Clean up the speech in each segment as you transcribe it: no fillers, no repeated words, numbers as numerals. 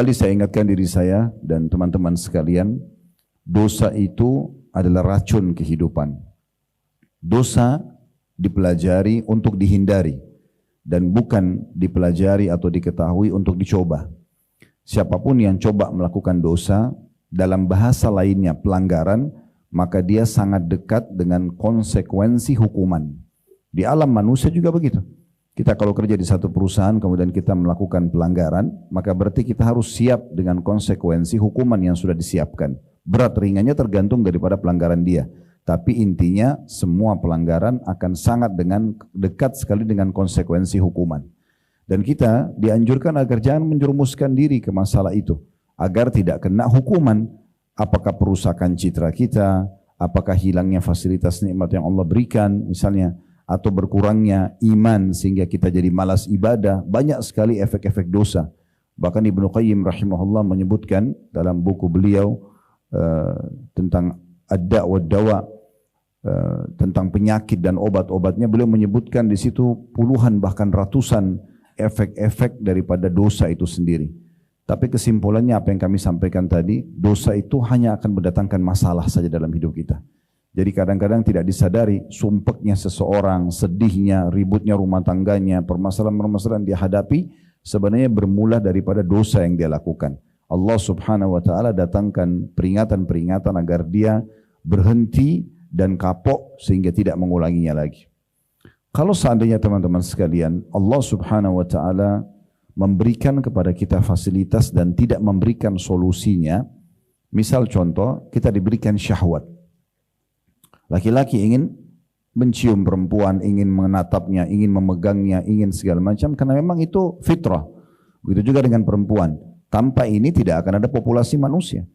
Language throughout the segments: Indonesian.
Kembali saya ingatkan diri saya dan teman-teman sekalian, dosa itu adalah racun kehidupan. Dosa dipelajari untuk dihindari dan bukan dipelajari atau diketahui untuk dicoba. Siapapun yang coba melakukan dosa, dalam bahasa lainnya pelanggaran, maka dia sangat dekat dengan konsekuensi hukuman. Di alam manusia juga begitu. Kita kalau kerja di satu perusahaan kemudian kita melakukan pelanggaran, maka berarti kita harus siap dengan konsekuensi hukuman yang sudah disiapkan. Berat ringannya tergantung daripada pelanggaran dia. Tapi intinya semua pelanggaran akan sangat dekat sekali dengan konsekuensi hukuman. Dan kita dianjurkan agar jangan menjerumuskan diri ke masalah itu, agar tidak kena hukuman. Apakah perusakan citra kita, apakah hilangnya fasilitas nikmat yang Allah berikan misalnya, atau berkurangnya iman sehingga kita jadi malas ibadah. Banyak sekali efek-efek dosa. Bahkan Ibnu Qayyim rahimahullah menyebutkan dalam buku beliau tentang ad-da' wa dawa, tentang penyakit dan obat-obatnya, beliau menyebutkan di situ puluhan bahkan ratusan efek-efek daripada dosa itu sendiri. Tapi kesimpulannya apa yang kami sampaikan tadi, dosa itu hanya akan mendatangkan masalah saja dalam hidup kita. Jadi kadang-kadang tidak disadari sumpeknya seseorang, sedihnya, ributnya rumah tangganya, permasalahan-permasalahan dia hadapi sebenarnya bermula daripada dosa yang dia lakukan. Allah subhanahu wa ta'ala datangkan peringatan-peringatan agar dia berhenti dan kapok sehingga tidak mengulanginya lagi. Kalau seandainya teman-teman sekalian, Allah subhanahu wa ta'ala memberikan kepada kita fasilitas dan tidak memberikan solusinya, misal contoh, kita diberikan syahwat. Laki-laki ingin mencium perempuan, ingin menatapnya, ingin memegangnya, ingin segala macam, karena memang itu fitrah. Begitu juga dengan perempuan. Tanpa ini tidak akan ada populasi manusia.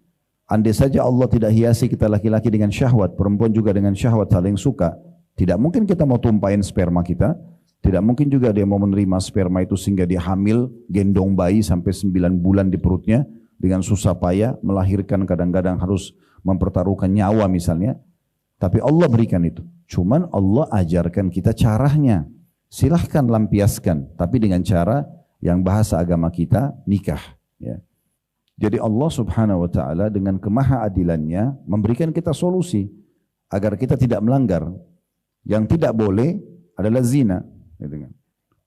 Andai saja Allah tidak hiasi kita laki-laki dengan syahwat, perempuan juga dengan syahwat saling suka, tidak mungkin kita mau tumpahin sperma kita, tidak mungkin juga dia mau menerima sperma itu sehingga dia hamil, gendong bayi sampai 9 bulan di perutnya, dengan susah payah, melahirkan kadang-kadang harus mempertaruhkan nyawa misalnya. Tapi Allah berikan itu. Cuman Allah ajarkan kita caranya. Silahkan lampiaskan, tapi dengan cara yang bahasa agama kita nikah. Ya. Jadi Allah subhanahu wa ta'ala dengan kemahaadilannya memberikan kita solusi agar kita tidak melanggar. Yang tidak boleh adalah zina. Gitu kan.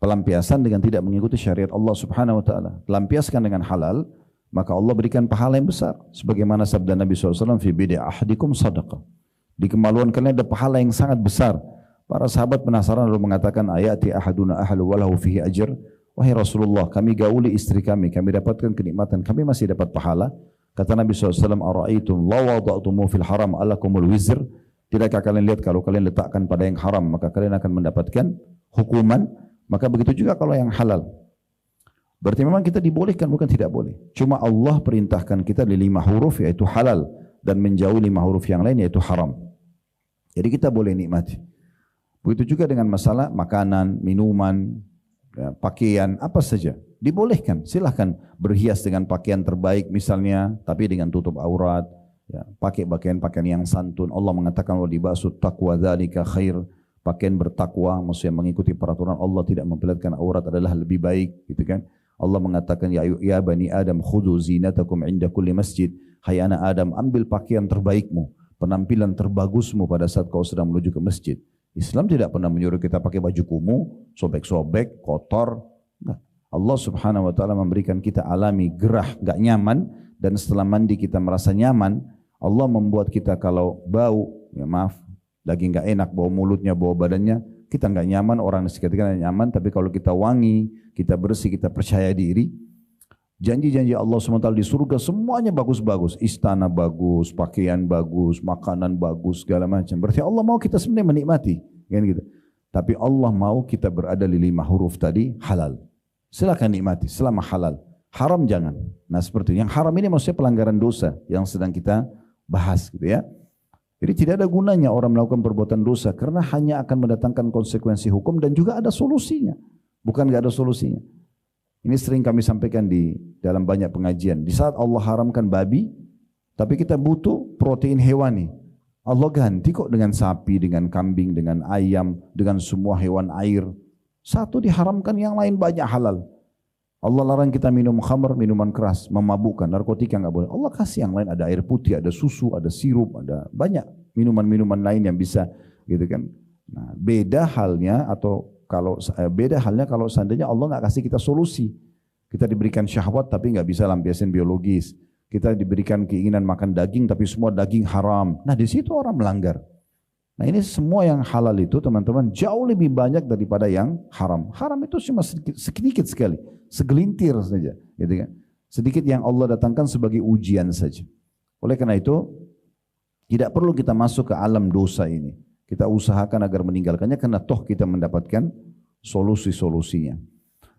Pelampiasan dengan tidak mengikuti syariat Allah subhanahu wa ta'ala. Lampiaskan dengan halal, maka Allah berikan pahala yang besar. Sebagaimana sabda Nabi SAW, fi bidi ahdikum sadaqah. Di kemaluan kalian ada pahala yang sangat besar. Para sahabat penasaran lalu mengatakan, ayati ahaduna ahlu walahu fihi ajr. Wahai Rasulullah, kami gauli istri kami dapatkan kenikmatan, kami masih dapat pahala. Kata Nabi SAW, ara'aitum la wada'tumu fil haram alakumul wizr. Tidakkah kalian lihat kalau kalian letakkan pada yang haram, maka kalian akan mendapatkan hukuman. Maka begitu juga kalau yang halal. Berarti memang kita dibolehkan, bukan tidak boleh. Cuma Allah perintahkan kita di 5 huruf yaitu halal, dan menjauhi 5 huruf yang lain yaitu haram. Jadi kita boleh nikmati. Begitu juga dengan masalah makanan, minuman, ya, pakaian, apa saja. Dibolehkan, silahkan berhias dengan pakaian terbaik misalnya, tapi dengan tutup aurat. Ya, pakai pakaian-pakaian yang santun. Allah mengatakan, wa libasut taqwa dzalika khair. Pakaian bertakwa, maksudnya mengikuti peraturan Allah, tidak memperlihatkan aurat adalah lebih baik. Gitu kan? Allah mengatakan, ya bani Adam, khudhu zinatakum inda kulli masjid. Hai anak Adam, ambil pakaian terbaikmu, penampilan terbagusmu pada saat kau sedang menuju ke masjid. Islam tidak pernah menyuruh kita pakai baju kumuh, sobek-sobek, kotor. Nah, Allah subhanahu wa ta'ala memberikan kita alami gerah, gak nyaman, dan setelah mandi kita merasa nyaman. Allah membuat kita kalau bau, ya maaf, lagi gak enak, bau mulutnya, bau badannya, kita gak nyaman, orang di sekitar kita nyaman, tapi kalau kita wangi, kita bersih, kita percaya diri, janji-janji Allah SWT di surga semuanya bagus-bagus. Istana bagus, pakaian bagus, makanan bagus, segala macam. Berarti Allah mau kita sebenarnya menikmati. Kan gitu. Tapi Allah mau kita berada di 5 huruf tadi halal. Silakan nikmati selama halal. Haram jangan. Nah seperti itu. Yang haram ini maksudnya pelanggaran dosa yang sedang kita bahas. Gitu ya. Jadi tidak ada gunanya orang melakukan perbuatan dosa karena hanya akan mendatangkan konsekuensi hukum dan juga ada solusinya. Bukan gak ada solusinya. Ini sering kami sampaikan di dalam banyak pengajian. Di saat Allah haramkan babi, tapi kita butuh protein hewani. Allah ganti kok dengan sapi, dengan kambing, dengan ayam, dengan semua hewan air. Satu diharamkan, yang lain banyak halal. Allah larang kita minum khamr, minuman keras, memabukkan, narkotika nggak boleh. Allah kasih yang lain, ada air putih, ada susu, ada sirup, ada banyak minuman-minuman lain yang bisa, gitu kan. Nah, beda halnya kalau seandainya Allah nggak kasih kita solusi. Kita diberikan syahwat tapi nggak bisa lampiasin biologis. Kita diberikan keinginan makan daging tapi semua daging haram. Nah, di situ orang melanggar. Nah, ini semua yang halal itu teman-teman jauh lebih banyak daripada yang haram. Haram itu cuma sedikit sekali, segelintir saja, gitu kan. Sedikit yang Allah datangkan sebagai ujian saja. Oleh karena itu, tidak perlu kita masuk ke alam dosa ini. Kita usahakan agar meninggalkannya karena toh kita mendapatkan solusi-solusinya.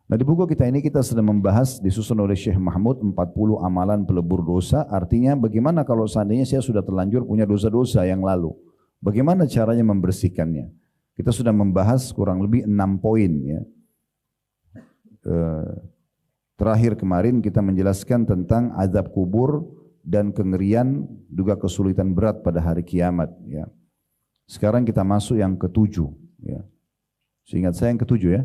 Nah, di buku kita ini kita sedang membahas disusun oleh Syekh Mahmud 40 amalan pelebur dosa. Artinya bagaimana kalau seandainya saya sudah terlanjur punya dosa-dosa yang lalu. Bagaimana caranya membersihkannya? Kita sudah membahas kurang lebih 6 poin ya. Terakhir kemarin kita menjelaskan tentang azab kubur dan kengerian juga kesulitan berat pada hari kiamat ya. Sekarang kita masuk yang ketujuh ya. Seingat saya yang ketujuh ya.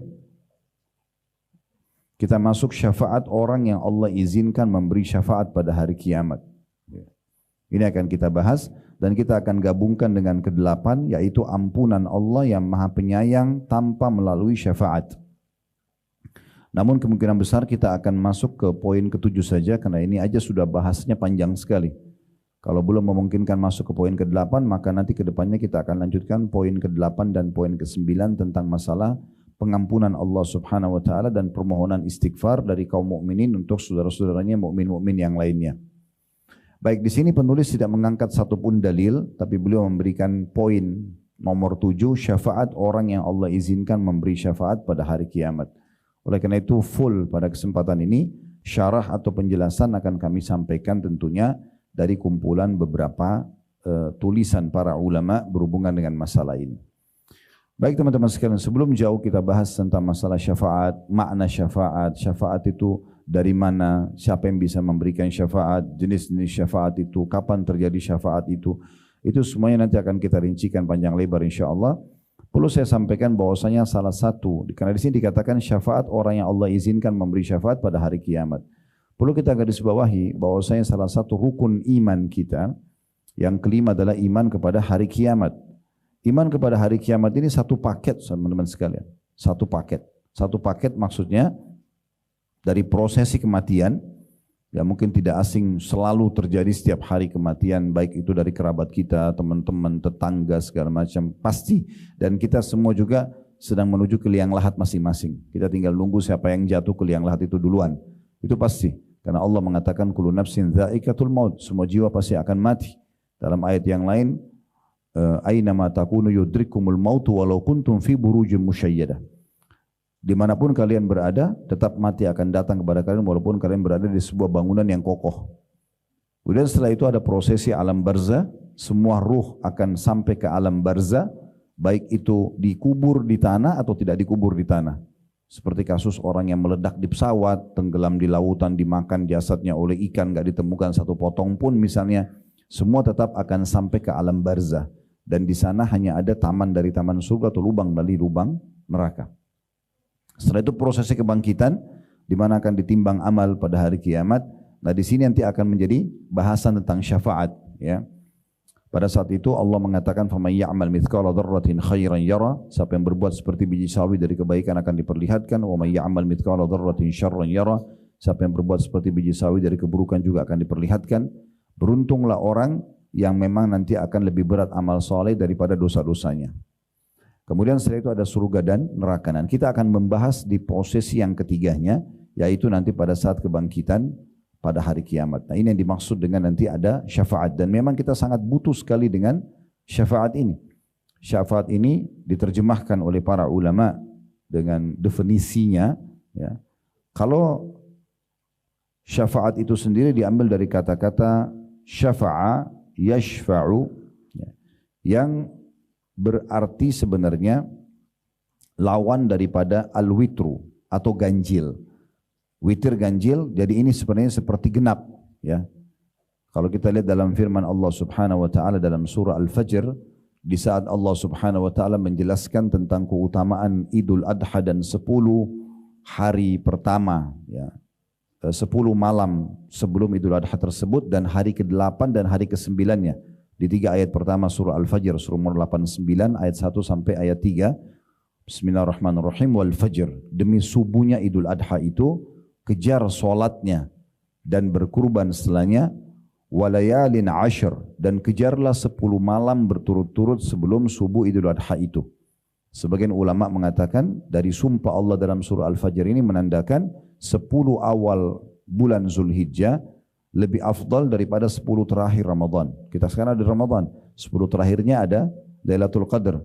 Kita masuk syafaat orang yang Allah izinkan memberi syafaat pada hari kiamat. Ini akan kita bahas dan kita akan gabungkan dengan ke-8 yaitu ampunan Allah yang Maha Penyayang tanpa melalui syafaat. Namun kemungkinan besar kita akan masuk ke poin ke-7 saja karena ini aja sudah bahasnya panjang sekali. Kalau belum memungkinkan masuk ke poin ke-8 maka nanti ke depannya kita akan lanjutkan poin ke-8 dan poin ke-9 tentang masalah pengampunan Allah Subhanahu wa taala dan permohonan istighfar dari kaum mukminin untuk saudara-saudaranya mukmin-mukmin yang lainnya. Baik, di sini penulis tidak mengangkat satupun dalil, tapi beliau memberikan poin nomor 7, syafaat orang yang Allah izinkan memberi syafaat pada hari kiamat. Oleh karena itu full pada kesempatan ini, syarah atau penjelasan akan kami sampaikan tentunya dari kumpulan beberapa tulisan para ulama berhubungan dengan masalah ini. Baik teman-teman sekalian, sebelum jauh kita bahas tentang masalah syafaat, makna syafaat, syafaat itu dari mana, siapa yang bisa memberikan syafaat, jenis-jenis syafaat itu, kapan terjadi syafaat itu semuanya nanti akan kita rincikan panjang lebar insyaAllah. Perlu saya sampaikan bahwasanya salah satu, karena di sini dikatakan syafaat orang yang Allah izinkan memberi syafaat pada hari kiamat. Perlu kita garis bawahi bahwasanya salah satu rukun iman kita, yang kelima adalah iman kepada hari kiamat. Iman kepada hari kiamat ini satu paket teman-teman sekalian. Satu paket. Satu paket maksudnya dari prosesi kematian, ya mungkin tidak asing selalu terjadi setiap hari kematian, baik itu dari kerabat kita, teman-teman, tetangga, segala macam, pasti. Dan kita semua juga sedang menuju ke liang lahat masing-masing. Kita tinggal nunggu siapa yang jatuh ke liang lahat itu duluan. Itu pasti. Karena Allah mengatakan, kullu nafsin dha'iqatul maut. Semua jiwa pasti akan mati. Dalam ayat yang lain, aina ma takunu yudrikumul mautu walau kuntum fi burujin musyayyadah. Dimanapun kalian berada, tetap mati akan datang kepada kalian walaupun kalian berada di sebuah bangunan yang kokoh. Kemudian setelah itu ada prosesi alam barzah, semua ruh akan sampai ke alam barzah, baik itu dikubur di tanah atau tidak dikubur di tanah. Seperti kasus orang yang meledak di pesawat, tenggelam di lautan, dimakan jasadnya oleh ikan, gak ditemukan satu potong pun misalnya, semua tetap akan sampai ke alam barzah. Dan di sana hanya ada taman dari taman surga atau lubang dari lubang neraka. Setelah itu prosesi kebangkitan di mana akan ditimbang amal pada hari kiamat. Nah, di sini nanti akan menjadi bahasan tentang syafaat ya. Pada saat itu Allah mengatakan faman ya'mal mithqala dzarratin khairan yara, siapa yang berbuat seperti biji sawi dari kebaikan akan diperlihatkan, wa may ya'mal mithqala dzarratin syarran yara, siapa yang berbuat seperti biji sawi dari keburukan juga akan diperlihatkan. Beruntunglah orang yang memang nanti akan lebih berat amal soleh daripada dosa-dosanya. Kemudian setelah itu ada surga dan neraka. Dan kita akan membahas di prosesi yang ketiganya, yaitu nanti pada saat kebangkitan pada hari kiamat. Nah, ini yang dimaksud dengan nanti ada syafaat. Dan memang kita sangat butuh sekali dengan syafaat ini. Syafaat ini diterjemahkan oleh para ulama dengan definisinya. Ya. Kalau syafaat itu sendiri diambil dari kata-kata syafa'a yashfa'u, yang berarti sebenarnya lawan daripada al-witru atau ganjil. Witir ganjil, jadi ini sebenarnya seperti genap ya. Kalau kita lihat dalam firman Allah Subhanahu wa taala dalam surah Al-Fajr, di saat Allah Subhanahu wa taala menjelaskan tentang keutamaan Idul Adha dan 10 hari pertama, ya, 10 malam sebelum Idul Adha tersebut, dan hari ke-8 dan hari ke-9-nya. Di 3 ayat pertama surah Al-Fajr, surah nomor 89 ayat 1 sampai ayat 3. Bismillahirrahmanirrahim. Wal fajr, demi subuhnya Idul Adha itu, kejar solatnya dan berkurban setelahnya. Walayalin ashar, dan kejarlah 10 malam berturut-turut sebelum subuh Idul Adha itu. Sebagian ulama mengatakan dari sumpah Allah dalam surah Al-Fajr ini menandakan 10 awal bulan Zulhijjah lebih afdal daripada 10 terakhir Ramadan. Kita sekarang ada Ramadan, 10 terakhirnya ada Lailatul Qadar.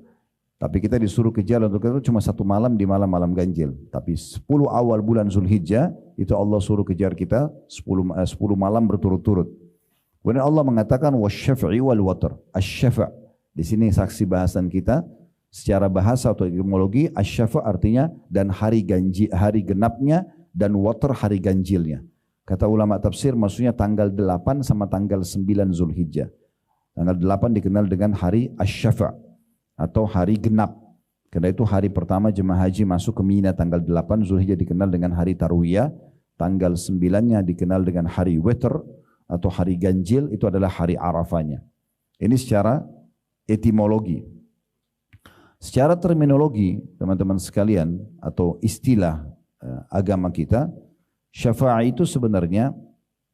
Tapi kita disuruh kejar Lailatul Qadar cuma 1 malam di malam-malam ganjil. Tapi 10 awal bulan Zulhijjah itu Allah suruh kejar kita 10 malam berturut-turut. Kemudian Allah mengatakan wasyafi'i wal watr. Asy-syafa'. Di sini saksi bahasan kita secara bahasa atau etimologi, asy-syafa' artinya dan hari genapnya, dan watr hari ganjilnya. Kata ulama tafsir maksudnya tanggal 8 sama tanggal 9 Zulhijjah. Tanggal 8 dikenal dengan hari asy-syafa' atau hari genap. Karena itu hari pertama jemaah haji masuk ke Mina tanggal 8 Zulhijjah dikenal dengan hari tarwiyah. Tanggal 9-nya dikenal dengan hari witr atau hari ganjil, itu adalah hari Arafahnya. Ini secara etimologi. Secara terminologi, teman-teman sekalian, atau istilah agama kita, syafaat itu sebenarnya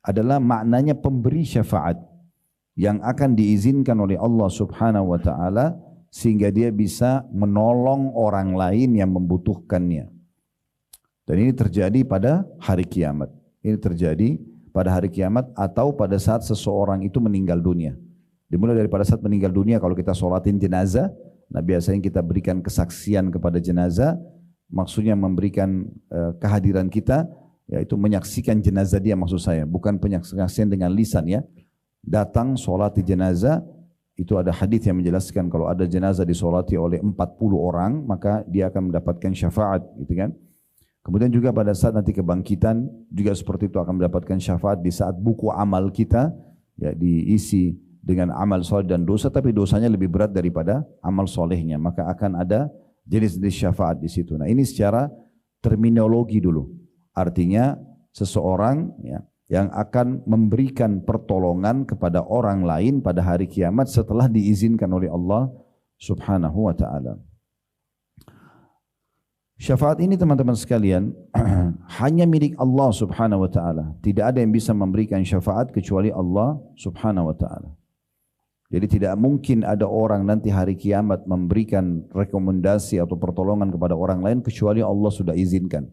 adalah maknanya pemberi syafaat yang akan diizinkan oleh Allah Subhanahu wa taala sehingga dia bisa menolong orang lain yang membutuhkannya. Dan ini terjadi pada hari kiamat. Ini terjadi pada hari kiamat atau pada saat seseorang itu meninggal dunia. Dimulai daripada saat meninggal dunia, kalau kita sholatin jenazah, nah biasanya kita berikan kesaksian kepada jenazah, maksudnya memberikan kehadiran kita, yaitu menyaksikan jenazah dia, maksud saya, bukan penyaksian dengan lisan ya. Datang sholat di jenazah, itu ada hadis yang menjelaskan kalau ada jenazah disolati oleh 40 orang, maka dia akan mendapatkan syafaat, gitu kan. Kemudian juga pada saat nanti kebangkitan, juga seperti itu akan mendapatkan syafaat di saat buku amal kita ya diisi dengan amal soleh dan dosa, tapi dosanya lebih berat daripada amal solehnya, maka akan ada jenis-jenis syafaat di situ. Nah ini secara terminologi dulu, artinya seseorang ya, yang akan memberikan pertolongan kepada orang lain pada hari kiamat setelah diizinkan oleh Allah Subhanahu wa ta'ala. Syafaat ini teman-teman sekalian hanya milik Allah Subhanahu wa ta'ala. Tidak ada yang bisa memberikan syafaat kecuali Allah Subhanahu wa ta'ala. Jadi tidak mungkin ada orang nanti hari kiamat memberikan rekomendasi atau pertolongan kepada orang lain kecuali Allah sudah izinkan.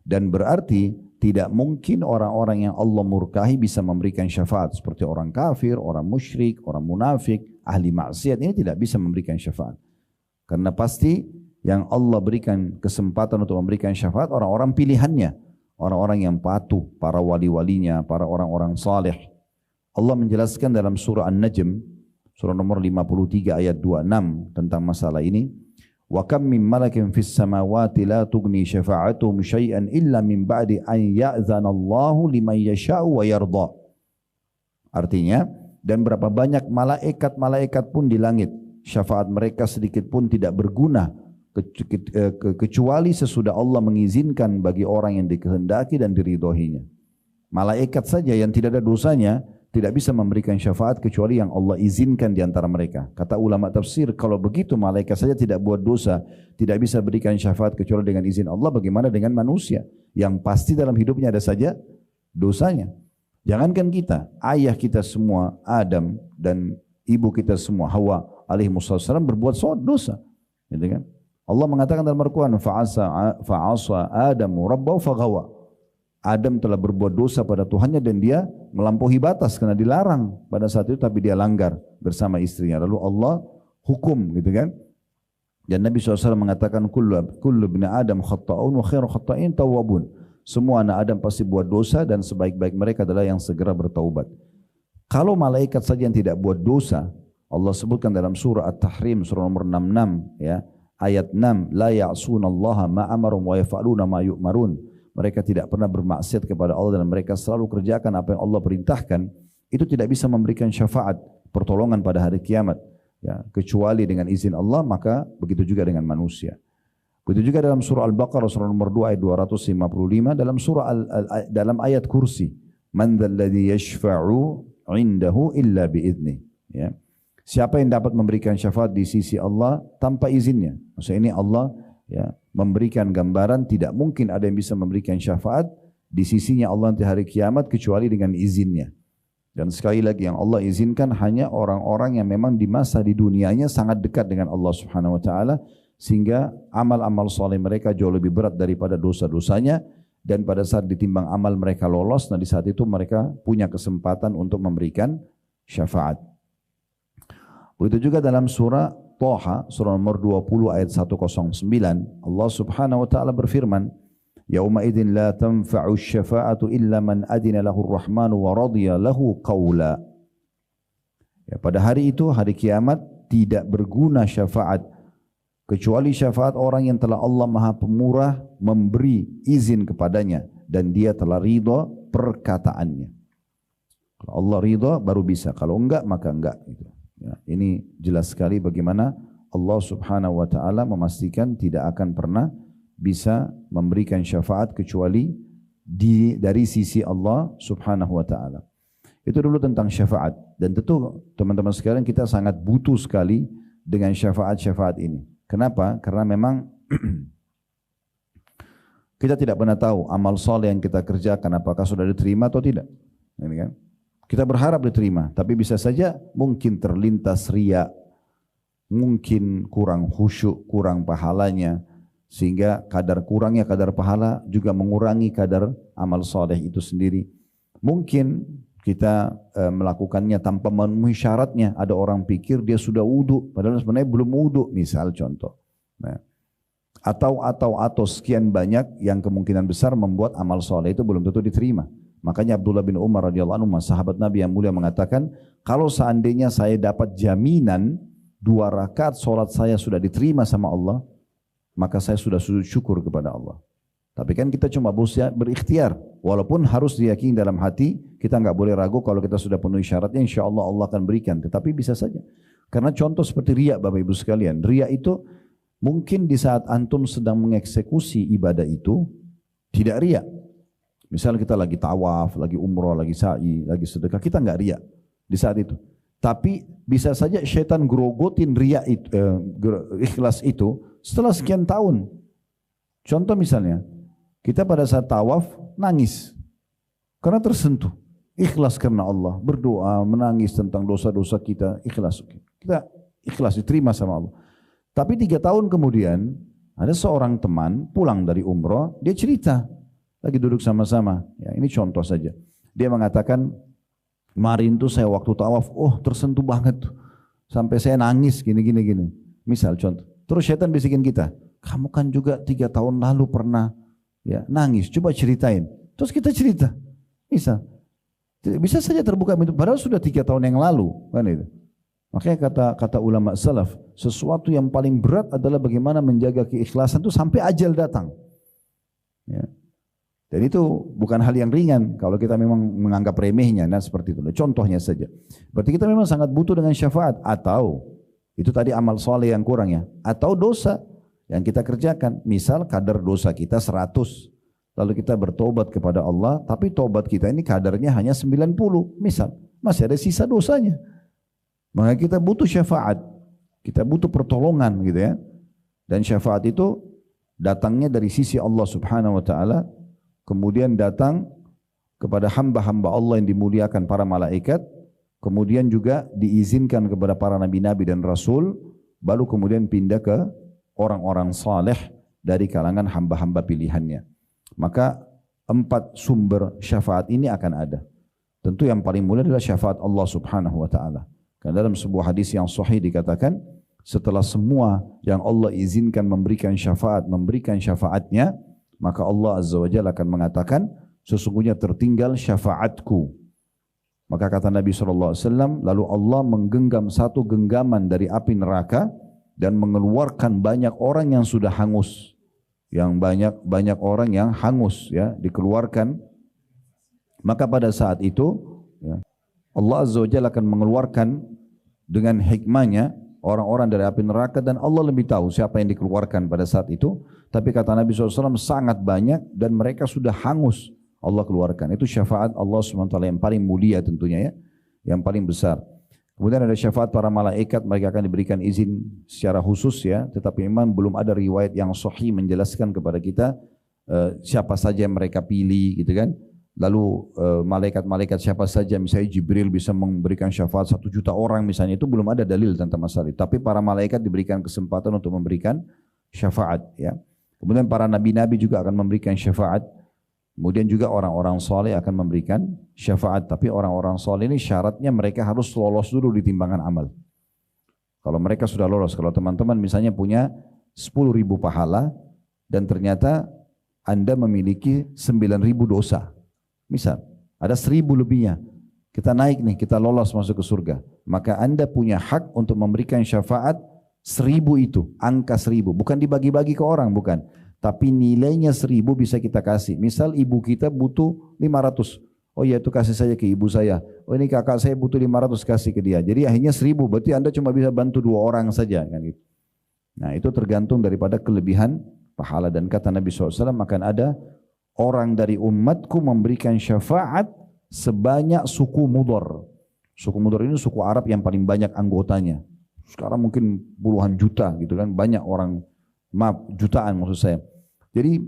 Dan berarti tidak mungkin orang-orang yang Allah murkahi bisa memberikan syafaat. Seperti orang kafir, orang musyrik, orang munafik, ahli maksiat, ini tidak bisa memberikan syafaat. Karena pasti yang Allah berikan kesempatan untuk memberikan syafaat orang-orang pilihannya. Orang-orang yang patuh, para wali-walinya, para orang-orang saleh. Allah menjelaskan dalam surah An-Najm, surah nomor 53 ayat 26 tentang masalah ini. Wa kam min malakin fis samawati la tughni syafa'atuhum syai'an illa min ba'di an ya'zana Allahu liman yasha'u wa yarda. Artinya, dan berapa banyak malaikat-malaikat pun di langit, syafaat mereka sedikit pun tidak berguna kecuali sesudah Allah mengizinkan bagi orang yang dikehendaki dan diridhoinya. Malaikat saja yang tidak ada dosanya tidak bisa memberikan syafaat kecuali yang Allah izinkan di antara mereka. Kata ulama tafsir, kalau begitu malaikat saja tidak buat dosa, tidak bisa berikan syafaat kecuali dengan izin Allah, bagaimana dengan manusia yang pasti dalam hidupnya ada saja dosanya. Jangankan kita, ayah kita semua Adam dan ibu kita semua Hawa alaihissalam berbuat dosa, gitu kan? Allah mengatakan dalam Al-Quran, fa'asa Adamu rabbahu faghawa. Adam telah berbuat dosa pada Tuhannya dan dia melampaui batas karena dilarang pada saat itu, tapi dia langgar bersama istrinya. Lalu Allah hukum, gitu kan? Dan Nabi SAW mengatakan kullu ibni Adam khatta'un wa khairu khatta'in tawwabun. Semua anak Adam pasti buat dosa dan sebaik-baik mereka adalah yang segera bertaubat. Kalau malaikat saja yang tidak buat dosa, Allah sebutkan dalam surah At-Tahrim surah nomor 66 ya, ayat 6, la ya'sunallaha ma amarum wa yaf'aluna ma yu'marun. Mereka tidak pernah bermaksiat kepada Allah dan mereka selalu kerjakan apa yang Allah perintahkan. Itu tidak bisa memberikan syafaat, pertolongan pada hari kiamat ya, kecuali dengan izin Allah, maka begitu juga dengan manusia. Begitu juga dalam surah Al-Baqarah surah nomor 2 ayat 255, dalam surah dalam ayat kursi, man dzalladzi yashfa'u 'indahu illa bi'idznih, ya. Siapa yang dapat memberikan syafaat di sisi Allah tanpa izinnya? Maksudnya ini Allah ya memberikan gambaran tidak mungkin ada yang bisa memberikan syafaat di sisinya Allah nanti hari kiamat kecuali dengan izinnya. Dan sekali lagi yang Allah izinkan hanya orang-orang yang memang di masa di dunianya sangat dekat dengan Allah Subhanahu wa taala sehingga amal-amal soleh mereka jauh lebih berat daripada dosa-dosanya, dan pada saat ditimbang amal mereka lolos, nah di saat itu mereka punya kesempatan untuk memberikan syafaat. Begitu juga dalam surah Thaha surah nomor 20 ayat 109, Allah Subhanahu wa taala berfirman, yauma idzin la tanfa'u syafa'atu illa man adina lahu ar-rahmanu wa radiya lahu qawla. Ya, pada hari itu, hari kiamat, tidak berguna syafaat kecuali syafaat orang yang telah Allah Maha Pemurah memberi izin kepadanya dan dia telah ridha perkataannya. Kalau Allah ridha baru bisa, kalau enggak maka enggak gitu. Ya, ini jelas sekali bagaimana Allah Subhanahu wa taala memastikan tidak akan pernah bisa memberikan syafaat kecuali dari sisi Allah Subhanahu wa taala. Itu dulu tentang syafaat, dan tentu teman-teman sekalian kita sangat butuh sekali dengan syafaat-syafaat ini. Kenapa? Karena memang kita tidak pernah tahu amal soleh yang kita kerjakan apakah sudah diterima atau tidak. Ini kan? Kita berharap diterima, tapi bisa saja mungkin terlintas riya, mungkin kurang khusyuk, kurang pahalanya, sehingga kurangnya kadar pahala juga mengurangi kadar amal soleh itu sendiri. Mungkin kita melakukannya tanpa memenuhi syaratnya. Ada orang pikir dia sudah wudu, padahal sebenarnya belum wudu, misal contoh. Nah, atau sekian banyak yang kemungkinan besar membuat amal soleh itu belum tentu diterima. Makanya Abdullah bin Umar radhiyallahu anhu, sahabat Nabi yang mulia, mengatakan, kalau seandainya saya dapat jaminan 2 rakaat solat saya sudah diterima sama Allah, maka saya sudah sujud syukur kepada Allah. Tapi kan kita cuma berikhtiar, walaupun harus diyakini dalam hati, kita nggak boleh ragu kalau kita sudah penuhi syaratnya, insya Allah Allah akan berikan. Tetapi bisa saja, karena contoh seperti riya, Bapak Ibu sekalian, riya itu mungkin di saat antum sedang mengeksekusi ibadah itu tidak riya. Misal kita lagi tawaf, lagi umroh, lagi sa'i, lagi sedekah, kita nggak riya di saat itu. Tapi bisa saja syaitan grogotin riya itu, ikhlas itu setelah sekian tahun. Contoh misalnya, kita pada saat tawaf nangis karena tersentuh, ikhlas karena Allah, berdoa, menangis tentang dosa-dosa kita, ikhlas. Kita ikhlas, diterima sama Allah. Tapi 3 tahun kemudian ada seorang teman pulang dari umroh, dia cerita, lagi duduk sama-sama, ya ini contoh saja. Dia mengatakan, kemarin tuh saya waktu tawaf, tersentuh banget tuh, sampai saya nangis gini. Misal contoh. Terus syaitan bisikin kita, kamu kan juga 3 tahun lalu pernah ya nangis, coba ceritain. Terus kita cerita, bisa saja terbuka pintu, padahal sudah 3 tahun yang lalu, kan itu. Makanya kata ulama salaf, sesuatu yang paling berat adalah bagaimana menjaga keikhlasan itu sampai ajal datang. Ya. Dan itu bukan hal yang ringan kalau kita memang menganggap remehnya. Nah seperti itu. Contohnya saja. Berarti kita memang sangat butuh dengan syafaat. Atau itu tadi amal soleh yang kurang ya. Atau dosa yang kita kerjakan. Misal kadar dosa kita 100. Lalu kita bertobat kepada Allah. Tapi tobat kita ini kadarnya hanya 90. Misal masih ada sisa dosanya. Maka kita butuh syafaat. Kita butuh pertolongan gitu ya. Dan syafaat itu datangnya dari sisi Allah Subhanahu wa ta'ala. Kemudian datang kepada hamba-hamba Allah yang dimuliakan para malaikat, kemudian juga diizinkan kepada para nabi-nabi dan rasul, baru kemudian pindah ke orang-orang saleh dari kalangan hamba-hamba pilihannya. Maka 4 sumber syafaat ini akan ada. Tentu yang paling mulia adalah syafaat Allah Subhanahu wa taala. Karena dalam sebuah hadis yang sahih dikatakan, setelah semua yang Allah izinkan memberikan syafaatnya, maka Allah Azza wa Jalla akan mengatakan, sesungguhnya tertinggal syafaatku. Maka kata Nabi SAW, lalu Allah menggenggam satu genggaman dari api neraka dan mengeluarkan banyak orang yang sudah hangus. Yang banyak orang yang hangus ya dikeluarkan. Maka pada saat itu ya, Allah Azza wa Jalla akan mengeluarkan dengan hikmahnya orang-orang dari api neraka dan Allah lebih tahu siapa yang dikeluarkan pada saat itu. Tapi kata Nabi SAW sangat banyak dan mereka sudah hangus Allah keluarkan. Itu syafaat Allah SWT yang paling mulia tentunya ya, yang paling besar. Kemudian ada syafaat para malaikat, mereka akan diberikan izin secara khusus ya, tetapi memang belum ada riwayat yang sahih menjelaskan kepada kita siapa saja yang mereka pilih gitu kan. Lalu malaikat-malaikat siapa saja, misalnya Jibril bisa memberikan syafaat 1 juta orang misalnya, itu belum ada dalil tentang masalah itu. Tapi para malaikat diberikan kesempatan untuk memberikan syafaat ya. Kemudian para nabi-nabi juga akan memberikan syafaat. Kemudian juga orang-orang soleh akan memberikan syafaat. Tapi orang-orang soleh ini syaratnya mereka harus lolos dulu di timbangan amal. Kalau mereka sudah lolos, kalau teman-teman misalnya punya 10.000 pahala dan ternyata Anda memiliki 9.000 dosa. Misal, ada 1.000 lebihnya. Kita naik nih, kita lolos masuk ke surga. Maka Anda punya hak untuk memberikan syafaat 1.000 itu, angka 1.000. Bukan dibagi-bagi ke orang, bukan. Tapi nilainya 1.000 bisa kita kasih. Misal ibu kita butuh 500. Oh ya itu kasih saja ke ibu saya. Oh ini kakak saya butuh 500, kasih ke dia. Jadi akhirnya 1.000. Berarti Anda cuma bisa bantu 2 orang saja. Kan gitu. Nah itu tergantung daripada kelebihan pahala. Dan kata Nabi SAW akan ada orang dari umatku memberikan syafaat sebanyak suku Mudhar. Suku Mudhar ini suku Arab yang paling banyak anggotanya. Sekarang mungkin puluhan juta gitu kan. Banyak orang, maaf jutaan maksud saya. Jadi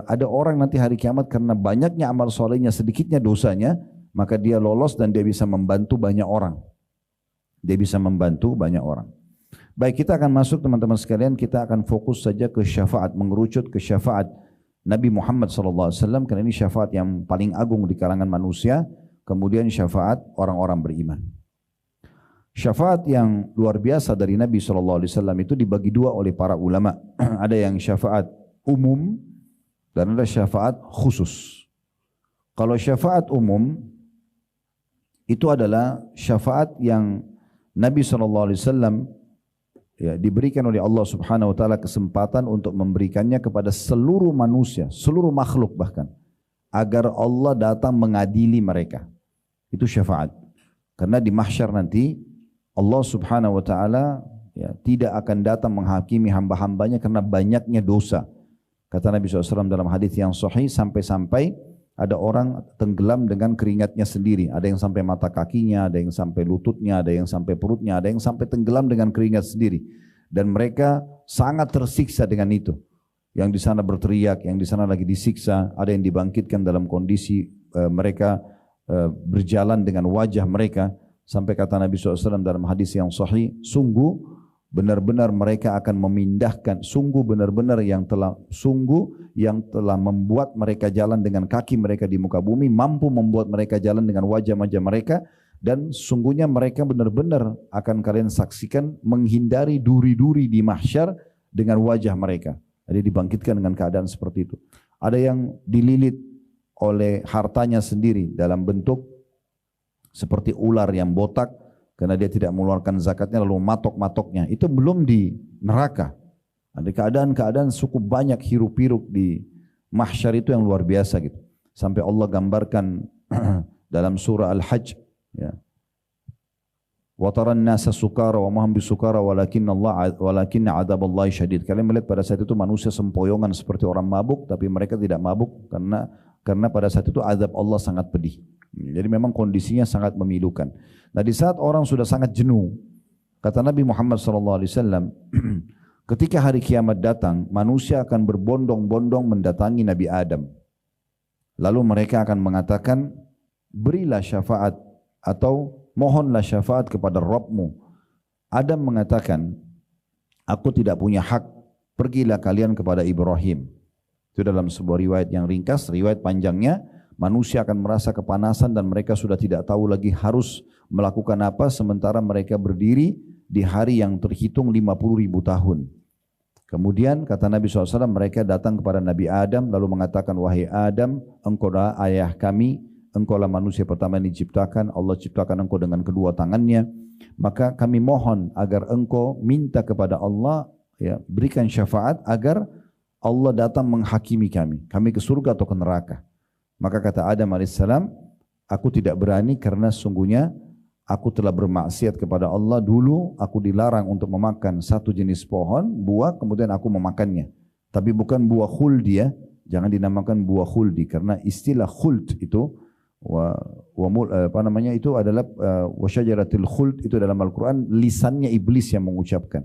ada orang nanti hari kiamat karena banyaknya amal solehnya, sedikitnya dosanya, maka dia lolos dan dia bisa membantu banyak orang. Dia bisa membantu banyak orang. Baik, kita akan masuk teman-teman sekalian, kita akan fokus saja ke syafaat, mengerucut ke syafaat Nabi Muhammad SAW, karena ini syafaat yang paling agung di kalangan manusia, kemudian syafaat orang-orang beriman. Syafaat yang luar biasa dari Nabi SAW itu dibagi 2 oleh para ulama. Ada yang syafaat umum dan ada syafaat khusus. Kalau syafaat umum itu adalah syafaat yang Nabi SAW ya, diberikan oleh Allah Subhanahu Wa Taala kesempatan untuk memberikannya kepada seluruh manusia, seluruh makhluk bahkan, agar Allah datang mengadili mereka. Itu syafaat. Karena di mahsyar nanti Allah Subhanahu Wa Taala ya, tidak akan datang menghakimi hamba-hambanya karena banyaknya dosa. Kata Nabi SAW dalam hadis yang sahih, sampai-sampai ada orang tenggelam dengan keringatnya sendiri. Ada yang sampai mata kakinya, ada yang sampai lututnya, ada yang sampai perutnya, ada yang sampai tenggelam dengan keringat sendiri. Dan mereka sangat tersiksa dengan itu. Yang di sana berteriak, yang di sana lagi disiksa, ada yang dibangkitkan dalam kondisi mereka berjalan dengan wajah mereka. Sampai kata Nabi SAW dalam hadis yang sahih, sungguh benar-benar mereka akan memindahkan, sungguh yang telah membuat mereka jalan dengan kaki mereka di muka bumi, mampu membuat mereka jalan dengan wajah-wajah mereka, dan sungguhnya mereka benar-benar akan kalian saksikan menghindari duri-duri di mahsyar dengan wajah mereka. Jadi dibangkitkan dengan keadaan seperti itu. Ada yang dililit oleh hartanya sendiri dalam bentuk seperti ular yang botak, karena dia tidak mengeluarkan zakatnya lalu matok-matoknya. Itu belum di neraka. Ada keadaan-keadaan cukup banyak hiruk-piruk di mahsyar itu yang luar biasa gitu. Sampai Allah gambarkan dalam surah Al-Hajj ya. Wa taran nasa sukara wa ma hum bisukara walakinna adzaballahi syadid. Kalian melihat pada saat itu manusia sempoyongan seperti orang mabuk, tapi mereka tidak mabuk karena pada saat itu azab Allah sangat pedih. Jadi memang kondisinya sangat memilukan. Nah di saat orang sudah sangat jenuh, kata Nabi Muhammad SAW, ketika hari kiamat datang, manusia akan berbondong-bondong mendatangi Nabi Adam. Lalu mereka akan mengatakan, berilah syafaat atau mohonlah syafaat kepada Rabbmu. Adam mengatakan, aku tidak punya hak, pergilah kalian kepada Ibrahim. Itu dalam sebuah riwayat yang ringkas. Riwayat panjangnya, manusia akan merasa kepanasan dan mereka sudah tidak tahu lagi harus melakukan apa, sementara mereka berdiri di hari yang terhitung 50.000 tahun. Kemudian kata Nabi SAW, mereka datang kepada Nabi Adam lalu mengatakan, wahai Adam, engkau adalah ayah kami, engkau lah manusia pertama yang diciptakan, Allah ciptakan engkau dengan kedua tangannya, maka kami mohon agar engkau minta kepada Allah, ya, berikan syafaat agar Allah datang menghakimi kami ke surga atau ke neraka. Maka kata Adam AS, aku tidak berani karena sungguhnya aku telah bermaksiat kepada Allah. Dulu aku dilarang untuk memakan satu jenis pohon, buah, kemudian aku memakannya. Tapi bukan buah khuldi ya. Jangan dinamakan buah khuldi karena istilah khuld itu itu adalah wa syajaratil khuld itu dalam Al-Quran lisannya iblis yang mengucapkan.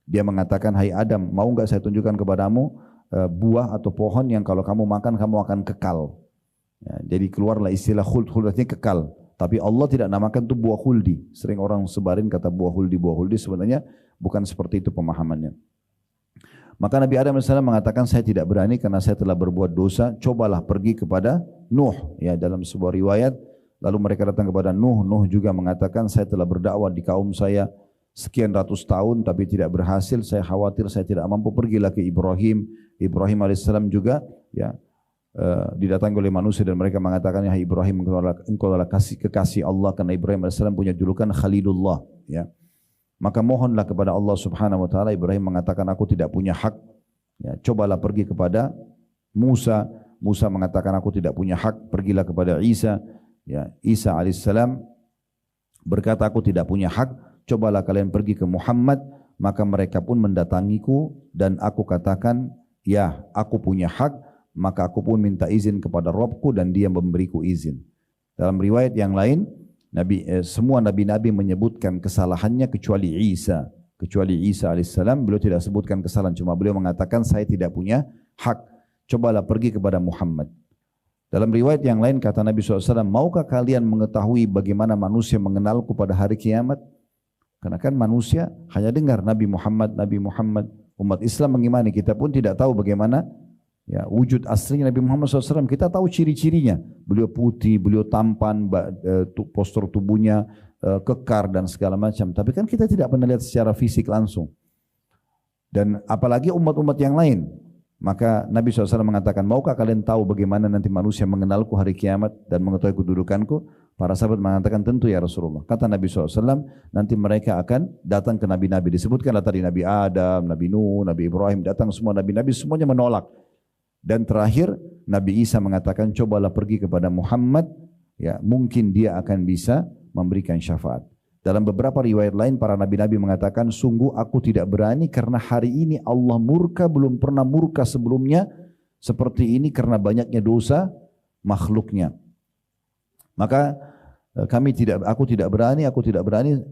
Dia mengatakan, hai Adam, mau enggak saya tunjukkan kepadamu buah atau pohon yang kalau kamu makan kamu akan kekal. Ya, jadi keluarlah istilah khuld, khuld artinya kekal. Tapi Allah tidak namakan itu buah khuldi. Sering orang sebarin kata buah khuldi, sebenarnya bukan seperti itu pemahamannya. Maka Nabi Adam AS mengatakan, saya tidak berani karena saya telah berbuat dosa, cobalah pergi kepada Nuh. Ya, dalam sebuah riwayat, lalu mereka datang kepada Nuh. Nuh juga mengatakan, saya telah berdakwah di kaum saya sekian ratus tahun tapi tidak berhasil, saya khawatir saya tidak mampu, pergilah ke Ibrahim. Ibrahim AS juga ya, didatangi oleh manusia dan mereka mengatakan, ya Ibrahim, engkau adalah kekasih Allah, karena Ibrahim AS punya julukan Khalilullah. Ya. Maka mohonlah kepada Allah Subhanahu wa taala. Ibrahim mengatakan, aku tidak punya hak. Ya, cobalah pergi kepada Musa. Musa mengatakan, aku tidak punya hak. Pergilah kepada Isa. Ya, Isa alaihissalam berkata, aku tidak punya hak. Cobalah kalian pergi ke Muhammad. Maka mereka pun mendatangiku dan aku katakan, ya, aku punya hak. Maka aku pun minta izin kepada Rabbku dan dia memberiku izin. Dalam riwayat yang lain, semua nabi-nabi menyebutkan kesalahannya kecuali Isa. Kecuali Isa alaihissalam, beliau tidak sebutkan kesalahan, cuma beliau mengatakan saya tidak punya hak. Cobalah pergi kepada Muhammad. Dalam riwayat yang lain kata Nabi SAW, maukah kalian mengetahui bagaimana manusia mengenalku pada hari kiamat? Karena kan manusia hanya dengar Nabi Muhammad. Umat Islam mengimani, kita pun tidak tahu bagaimana ya, wujud aslinya Nabi Muhammad SAW. Kita tahu ciri-cirinya. Beliau putih, beliau tampan, postur tubuhnya kekar dan segala macam. Tapi kan kita tidak pernah lihat secara fisik langsung. Dan apalagi umat-umat yang lain. Maka Nabi SAW mengatakan, maukah kalian tahu bagaimana nanti manusia mengenalku hari kiamat dan mengetahui kedudukanku? Para sahabat mengatakan, tentu ya Rasulullah. Kata Nabi SAW, nanti mereka akan datang ke nabi-nabi. Disebutkanlah tadi Nabi Adam, Nabi Nuh, Nabi Ibrahim, datang semua nabi-nabi, semuanya menolak. Dan terakhir Nabi Isa mengatakan, cobalah pergi kepada Muhammad, ya, mungkin dia akan bisa memberikan syafaat. Dalam beberapa riwayat lain para nabi-nabi mengatakan, sungguh aku tidak berani karena hari ini Allah murka, belum pernah murka sebelumnya seperti ini karena banyaknya dosa makhluknya. Maka aku tidak berani,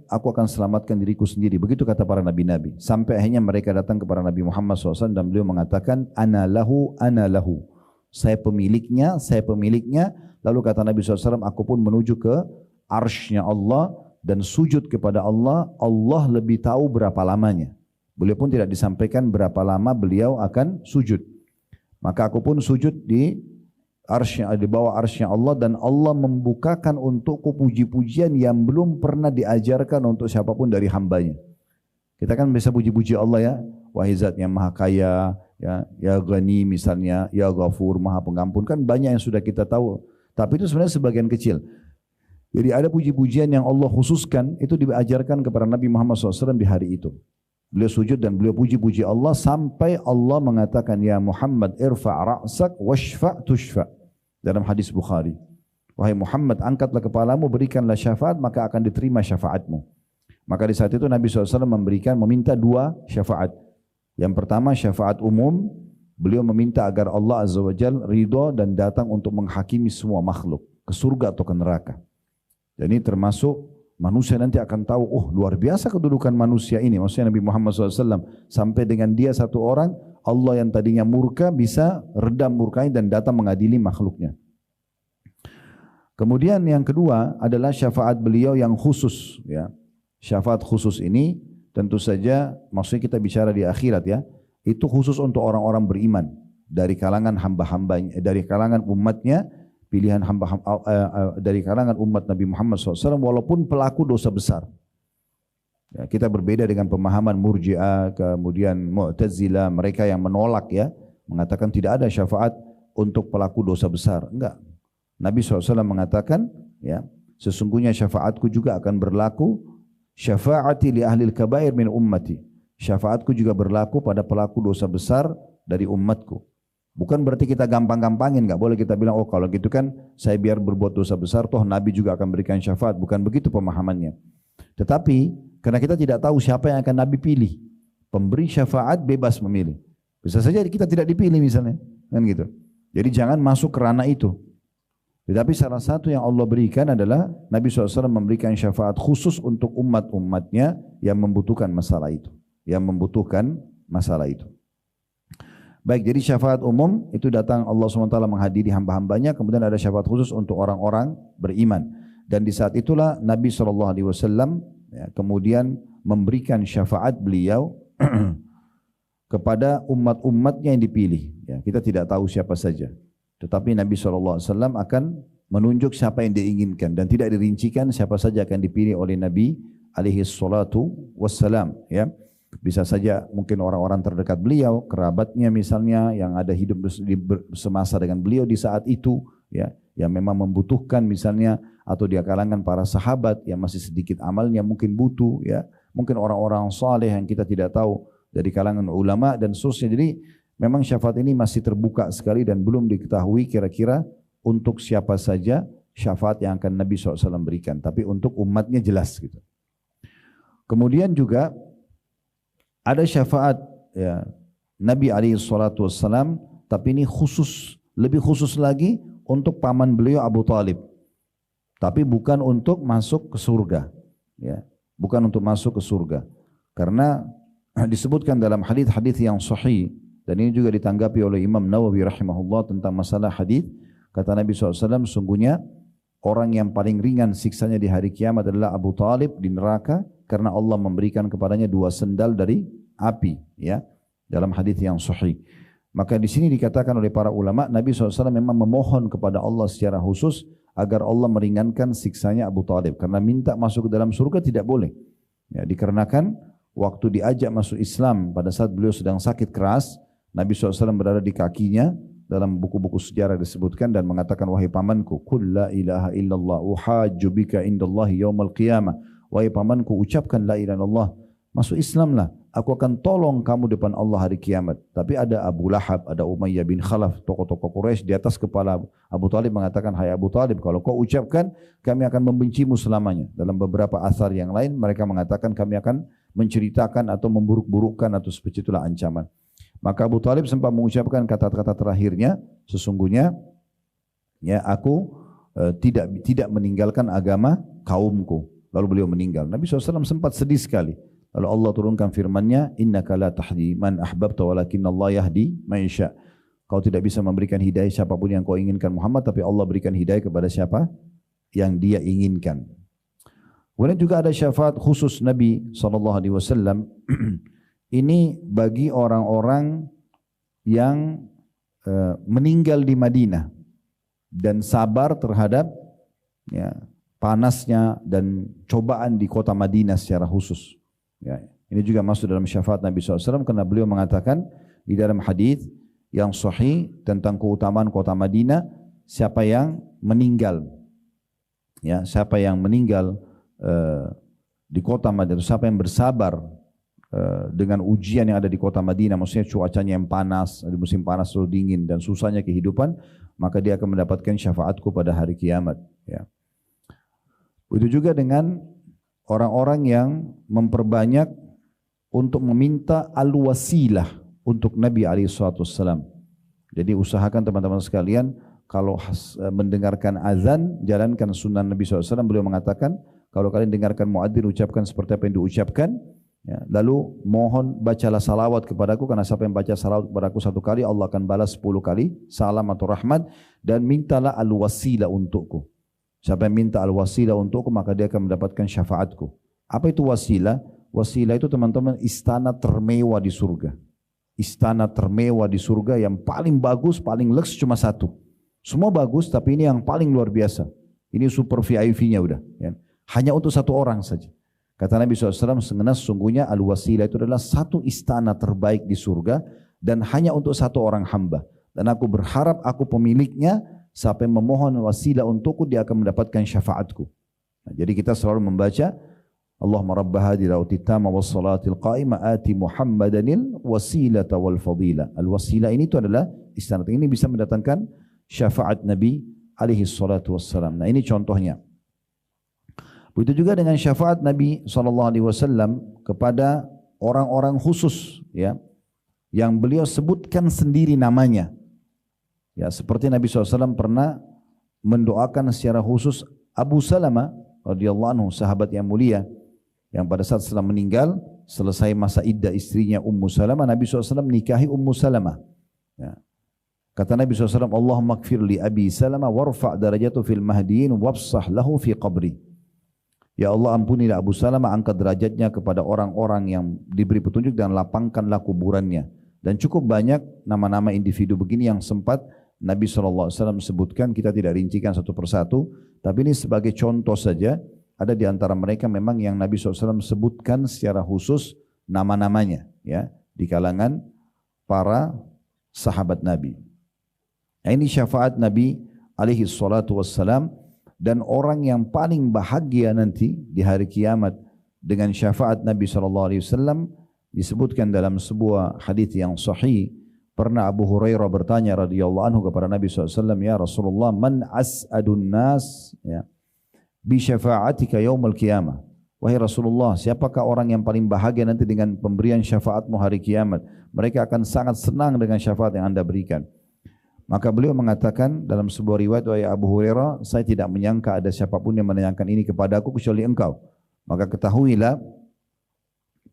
aku akan selamatkan diriku sendiri. Begitu kata para nabi-nabi. Sampai akhirnya mereka datang kepada Nabi Muhammad SAW dan beliau mengatakan, ana lahu. Saya pemiliknya. Lalu kata Nabi SAW, aku pun menuju ke arsy-Nya Allah dan sujud kepada Allah. Allah lebih tahu berapa lamanya. Beliau pun tidak disampaikan berapa lama beliau akan sujud. Maka aku pun sujud di bawah arsy-Nya Allah dan Allah membukakan untukku puji-pujian yang belum pernah diajarkan untuk siapapun dari hambanya. Kita kan bisa puji-puji Allah ya, wahai Zat yang maha kaya, ya Ghani misalnya, ya Ghafur, maha pengampun, kan banyak yang sudah kita tahu. Tapi itu sebenarnya sebagian kecil. Jadi ada puji-pujian yang Allah khususkan, itu diajarkan kepada Nabi Muhammad SAW di hari itu. Beliau sujud dan beliau puji-puji Allah sampai Allah mengatakan, ya Muhammad irfa' ra'sak washfa' tushfa'. Dalam hadis Bukhari, wahai Muhammad, angkatlah kepalamu, berikanlah syafaat, maka akan diterima syafaatmu. Maka di saat itu Nabi SAW meminta dua syafaat. Yang pertama syafaat umum, beliau meminta agar Allah Azza wa Jalla ridho dan datang untuk menghakimi semua makhluk ke surga atau ke neraka. Dan ini termasuk manusia nanti akan tahu, oh luar biasa kedudukan manusia ini. Maksudnya Nabi Muhammad SAW sampai dengan dia satu orang, Allah yang tadinya murka bisa redam murkanya dan datang mengadili makhluknya. Kemudian yang kedua adalah syafaat beliau yang khusus. Ya. Syafaat khusus ini tentu saja maksudnya kita bicara di akhirat ya. Itu khusus untuk orang-orang beriman dari kalangan hamba-hambanya, dari kalangan umatnya, pilihan dari kalangan umat Nabi Muhammad SAW walaupun pelaku dosa besar. Ya, kita berbeda dengan pemahaman Murji'ah, kemudian Mu'tazilah, mereka yang menolak ya, mengatakan tidak ada syafaat untuk pelaku dosa besar. Enggak. Nabi SAW mengatakan, ya, sesungguhnya syafaatku juga akan berlaku, syafaati li ahlil kabair min ummati. Syafaatku juga berlaku pada pelaku dosa besar dari umatku. Bukan berarti kita gampang-gampangin, nggak boleh kita bilang, oh kalau gitu kan saya biar berbuat dosa besar, toh Nabi juga akan berikan syafaat. Bukan begitu pemahamannya. Tetapi karena kita tidak tahu siapa yang akan Nabi pilih, pemberi syafaat bebas memilih. Bisa saja kita tidak dipilih misalnya, kan gitu. Jadi jangan masuk ke ranah itu. Tetapi salah satu yang Allah berikan adalah Nabi SAW memberikan syafaat khusus untuk umat-umatnya yang membutuhkan masalah itu. Yang membutuhkan masalah itu. Baik, jadi syafaat umum itu datang Allah SWT menghadiri hamba-hambanya, kemudian ada syafaat khusus untuk orang-orang beriman. Dan di saat itulah Nabi SAW kemudian memberikan syafaat beliau kepada umat-umatnya yang dipilih. Ya, kita tidak tahu siapa saja. Tetapi Nabi SAW akan menunjuk siapa yang diinginkan dan tidak dirincikan siapa saja akan dipilih oleh Nabi SAW. Ya. Bisa saja mungkin orang-orang terdekat beliau, kerabatnya misalnya yang ada hidup semasa dengan beliau di saat itu, ya, yang memang membutuhkan misalnya, atau di kalangan para sahabat yang masih sedikit amalnya mungkin butuh, ya, mungkin orang-orang saleh yang kita tidak tahu dari kalangan ulama dan seterusnya. Jadi memang syafaat ini masih terbuka sekali dan belum diketahui kira-kira untuk siapa saja syafaat yang akan Nabi SAW berikan, tapi untuk umatnya jelas gitu. Kemudian juga ada syafaat ya, Nabi SAW, tapi ini khusus, lebih khusus lagi untuk paman beliau Abu Talib. Tapi bukan untuk masuk ke surga. Ya, bukan untuk masuk ke surga. Karena disebutkan dalam hadis-hadis yang sahih, dan ini juga ditanggapi oleh Imam Nawawi rahimahullah tentang masalah hadis. Kata Nabi SAW, sungguhnya orang yang paling ringan siksanya di hari kiamat adalah Abu Talib di neraka, karena Allah memberikan kepadanya 2 sendal dari api, ya, dalam hadis yang sahih. Maka di sini dikatakan oleh para ulama, Nabi SAW memang memohon kepada Allah secara khusus agar Allah meringankan siksanya Abu Talib, karena minta masuk ke dalam surga tidak boleh. Ya, dikarenakan waktu diajak masuk Islam pada saat beliau sedang sakit keras, Nabi SAW berada di kakinya. Dalam buku-buku sejarah disebutkan dan mengatakan, wahai pamanku, qul la ilaha illallah uhajju bika indallahi yaumal qiyamah. Wahai pamanku, ucapkan la ilaha illallah, masuk Islamlah, aku akan tolong kamu depan Allah hari kiamat. Tapi ada Abu Lahab, ada Umayyah bin Khalaf, tokoh-tokoh Quraisy di atas kepala Abu Talib mengatakan, hai Abu Talib, kalau kau ucapkan, kami akan membencimu selamanya. Dalam beberapa asar yang lain, mereka mengatakan kami akan menceritakan atau memburuk-burukkan atau seperti itulah ancaman. Maka Abu Talib sempat mengucapkan kata-kata terakhirnya, sesungguhnya ya aku tidak meninggalkan agama kaumku. Lalu beliau meninggal. Nabi SAW sempat sedih sekali. Lalu Allah turunkan firman-Nya, innaka la tahdi man ahbabta walakinnallaha yahdi man yasha. Kau tidak bisa memberikan hidayah siapapun yang kau inginkan Muhammad, tapi Allah berikan hidayah kepada siapa yang Dia inginkan. Kemudian juga ada syafaat khusus Nabi SAW. Ini bagi orang-orang yang meninggal di Madinah dan sabar terhadap ya, panasnya dan cobaan di kota Madinah secara khusus. Ya, ini juga masuk dalam syafaat Nabi SAW karena beliau mengatakan di dalam hadis yang sahih tentang keutamaan kota Madinah, siapa yang meninggal, ya, siapa yang meninggal di kota Madinah, siapa yang bersabar dengan ujian yang ada di kota Madinah, maksudnya cuacanya yang panas, di musim panas selalu dingin dan susahnya kehidupan, maka dia akan mendapatkan syafaatku pada hari kiamat. Ya. Itu juga dengan orang-orang yang memperbanyak untuk meminta al-wasilah untuk Nabi SAW. Jadi usahakan teman-teman sekalian, kalau mendengarkan azan, jalankan sunnah Nabi SAW. Beliau mengatakan, kalau kalian dengarkan muadzin ucapkan seperti apa yang diucapkan. Ya, lalu mohon bacalah salawat kepadaku, karena siapa yang baca salawat kepadaku 1 kali, Allah akan balas 10 kali salam atau rahmat. Dan mintalah al-wasilah untukku. Siapa yang minta al-wasilah untukku, maka dia akan mendapatkan syafaatku. Apa itu wasilah? Wasilah itu teman-teman istana termewah di surga. Istana termewah di surga yang paling bagus, paling leks cuma 1. Semua bagus, tapi ini yang paling luar biasa. Ini super VIP-nya udah. Ya. Hanya untuk 1 orang saja. Kata Nabi SAW, sesungguhnya al-wasilah itu adalah 1 istana terbaik di surga dan hanya untuk 1 orang hamba. Dan aku berharap aku pemiliknya, siapa yang memohon wasilah untukku, dia akan mendapatkan syafaatku. Nah, jadi kita selalu membaca Allahumma rabb hadhihi al-da'wati tamma was salatil qa'imah ati Muhammadanil wasilata wal fadila. Al-wasilah ini itu adalah istinad. Ini bisa mendatangkan syafaat Nabi alaihi salatu wassalam. Nah, ini contohnya. Begitu juga dengan syafaat Nabi SAW kepada orang-orang khusus, ya, yang beliau sebutkan sendiri namanya. Ya, seperti Nabi SAW pernah mendoakan secara khusus Abu Salamah radhiyallahu anhu, sahabat yang mulia, yang pada saat setelah meninggal, selesai masa iddah istrinya Ummu Salamah, Nabi SAW menikahi Ummu Salamah. Ya. Kata Nabi SAW, Allahumma gfir li Abi Salamah warfa' darajatu fil mahdiin wafsah lahu fi qabri. Ya Allah, ampunilah Abu Salamah, angkat derajatnya kepada orang-orang yang diberi petunjuk dan lapangkanlah kuburannya. Dan cukup banyak nama-nama individu begini yang sempat Nabi SAW sebutkan, kita tidak rincikan satu persatu, tapi ini sebagai contoh saja. Ada di antara mereka memang yang Nabi SAW sebutkan secara khusus nama-namanya, ya, di kalangan para sahabat Nabi. Nah, ini syafaat Nabi alaihi salatu wassalam. Dan orang yang paling bahagia nanti di hari kiamat dengan syafaat Nabi SAW disebutkan dalam sebuah hadis yang sahih. Pernah Abu Hurairah bertanya radhiyallahu anhu kepada Nabi SAW, ya Rasulullah, man as'adun nas, ya, bi syafa'atika yaumul qiyamah. Wahai Rasulullah, siapakah orang yang paling bahagia nanti dengan pemberian syafaatmu hari kiamat? Mereka akan sangat senang dengan syafaat yang Anda berikan. Maka beliau mengatakan dalam sebuah riwayat, wahai Abu Hurairah, saya tidak menyangka ada siapapun yang menanyakan ini kepadaku kecuali engkau. Maka ketahuilah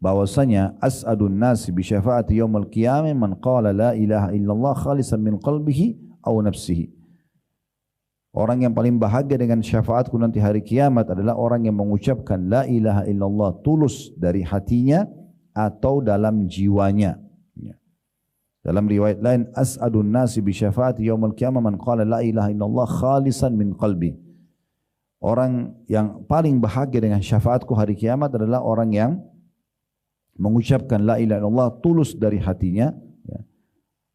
bahwasanya as'adun nasi bi syafaati yaumil qiyamah man qala la ilaha illallah khalisan min qalbihi aw nafsihi. Orang yang paling bahagia dengan syafaatku nanti hari kiamat adalah orang yang mengucapkan la ilaha illallah tulus dari hatinya atau dalam jiwanya. Dalam riwayat lain, as'adun nasi bi syafaati yaumil qiyamah man qala la ilaha illallah khalisan min qalbi. Orang yang paling bahagia dengan syafaatku hari kiamat adalah orang yang mengucapkan la ilaha illallah tulus dari hatinya, ya.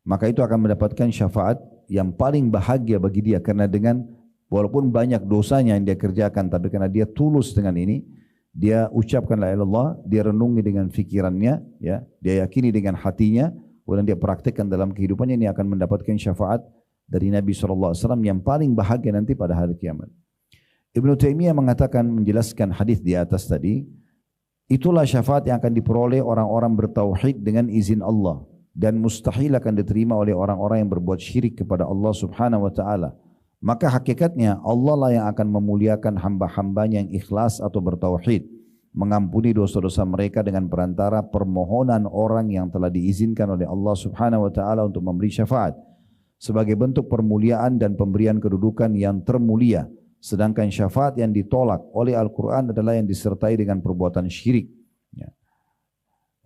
Maka itu akan mendapatkan syafaat yang paling bahagia bagi dia, karena dengan walaupun banyak dosanya yang dia kerjakan, tapi karena dia tulus dengan ini, dia ucapkan la ilaha illallah, dia renungi dengan fikirannya, ya, dia yakini dengan hatinya, kemudian dia praktikkan dalam kehidupannya, ini akan mendapatkan syafaat dari Nabi SAW yang paling bahagia nanti pada hari kiamat. Ibnu Taimiyah mengatakan, menjelaskan hadis di atas tadi, itulah syafaat yang akan diperoleh orang-orang bertauhid dengan izin Allah, dan mustahil akan diterima oleh orang-orang yang berbuat syirik kepada Allah Subhanahu wa taala. Maka hakikatnya Allah lah yang akan memuliakan hamba-hambanya yang ikhlas atau bertauhid, mengampuni dosa-dosa mereka dengan perantara permohonan orang yang telah diizinkan oleh Allah Subhanahu wa taala untuk memberi syafaat sebagai bentuk permuliaan dan pemberian kedudukan yang termulia. Sedangkan syafaat yang ditolak oleh Al-Quran adalah yang disertai dengan perbuatan syirik, ya.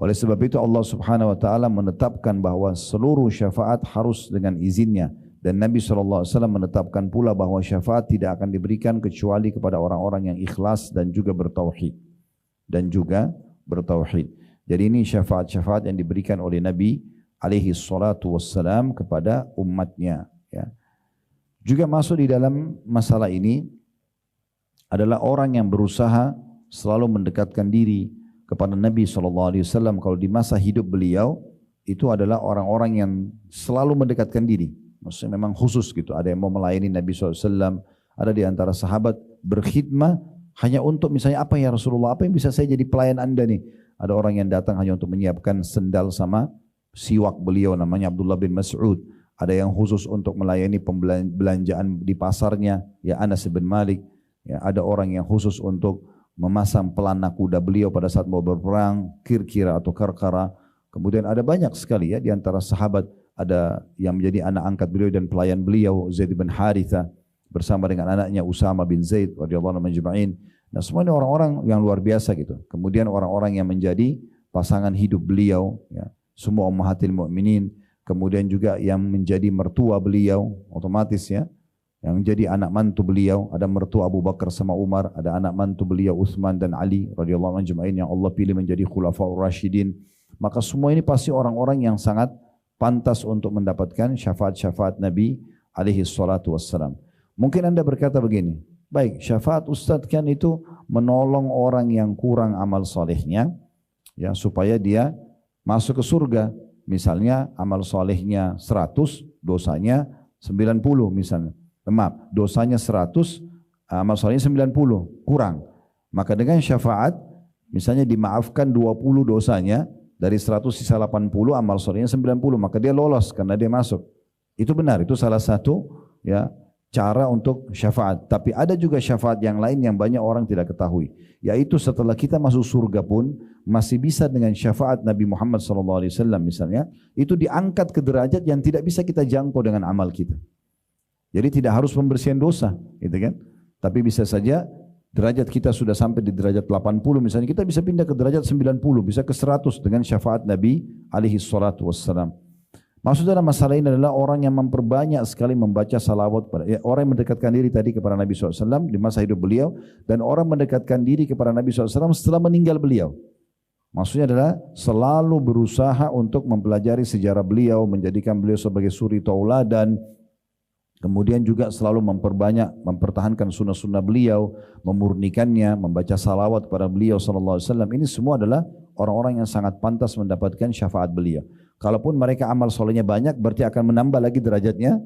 Oleh sebab itu Allah Subhanahu wa taala menetapkan bahwa seluruh syafaat harus dengan izinnya, dan Nabi SAW menetapkan pula bahwa syafaat tidak akan diberikan kecuali kepada orang-orang yang ikhlas dan juga bertauhid. Jadi ini syafaat-syafaat yang diberikan oleh Nabi alaihi salatu wassalam kepada umatnya, ya. Juga masuk di dalam masalah ini adalah orang yang berusaha selalu mendekatkan diri kepada Nabi SAW. Kalau di masa hidup beliau, itu adalah orang-orang yang selalu mendekatkan diri. Maksudnya memang khusus gitu. Ada yang mau melayani Nabi SAW, ada di antara sahabat berkhidmah hanya untuk misalnya, apa ya Rasulullah, apa yang bisa saya jadi pelayan anda nih. Ada orang yang datang hanya untuk menyiapkan sendal sama siwak beliau, namanya Abdullah bin Mas'ud. Ada yang khusus untuk melayani pembelanjaan di pasarnya, ya Anas bin Malik. Ya, ada orang yang khusus untuk memasang pelana kuda beliau pada saat mau berperang, Kirkira atau Karkara. Kemudian ada banyak sekali, ya, di antara sahabat, ada yang menjadi anak angkat beliau dan pelayan beliau, Zaid bin Haritha, bersama dengan anaknya Usama bin Zaid radhiyallahu anhu majma'in. Nah, semua ini orang-orang yang luar biasa gitu. Kemudian orang-orang yang menjadi pasangan hidup beliau, ya, semua ummahatil mukminin. Kemudian juga yang menjadi mertua beliau, otomatis, ya, yang menjadi anak mantu beliau. Ada mertua Abu Bakar sama Umar, ada anak mantu beliau Utsman dan Ali radhiyallahu anhu majma'in yang Allah pilih menjadi khulafaur rasyidin. Maka semua ini pasti orang-orang yang sangat pantas untuk mendapatkan syafaat-syafaat Nabi alaihi salatu wassalam. Mungkin anda berkata begini, Baik, syafaat ustadz kan itu menolong orang yang kurang amal solehnya, ya, supaya dia masuk ke surga. Misalnya amal solehnya 100, dosanya 90 misalnya. Maaf, dosanya 100, amal solehnya 90, kurang. Maka dengan syafaat, misalnya dimaafkan 20 dosanya, dari 100 sisa 80, amal solehnya 90, maka dia lolos karena dia masuk. Itu benar, itu salah satu ya cara untuk syafaat. Tapi ada juga syafaat yang lain yang banyak orang tidak ketahui, yaitu setelah kita masuk surga pun masih bisa dengan syafaat Nabi Muhammad SAW misalnya, itu diangkat ke derajat yang tidak bisa kita jangkau dengan amal kita. Jadi tidak harus pembersihan dosa, gitu kan? Tapi bisa saja derajat kita sudah sampai di derajat 80 misalnya, kita bisa pindah ke derajat 90, bisa ke 100 dengan syafaat Nabi alaihi salatu wassalam. Maksud dalam masalah ini adalah orang yang memperbanyak sekali membaca salawat, orang yang mendekatkan diri tadi kepada Nabi SAW di masa hidup beliau, dan orang mendekatkan diri kepada Nabi SAW setelah meninggal beliau. Maksudnya adalah selalu berusaha untuk mempelajari sejarah beliau, menjadikan beliau sebagai suri tauladan, kemudian juga selalu mempertahankan sunnah-sunnah beliau, memurnikannya, membaca salawat kepada beliau SAW. Ini semua adalah orang-orang yang sangat pantas mendapatkan syafaat beliau. Kalaupun mereka amal solehnya banyak, berarti akan menambah lagi derajatnya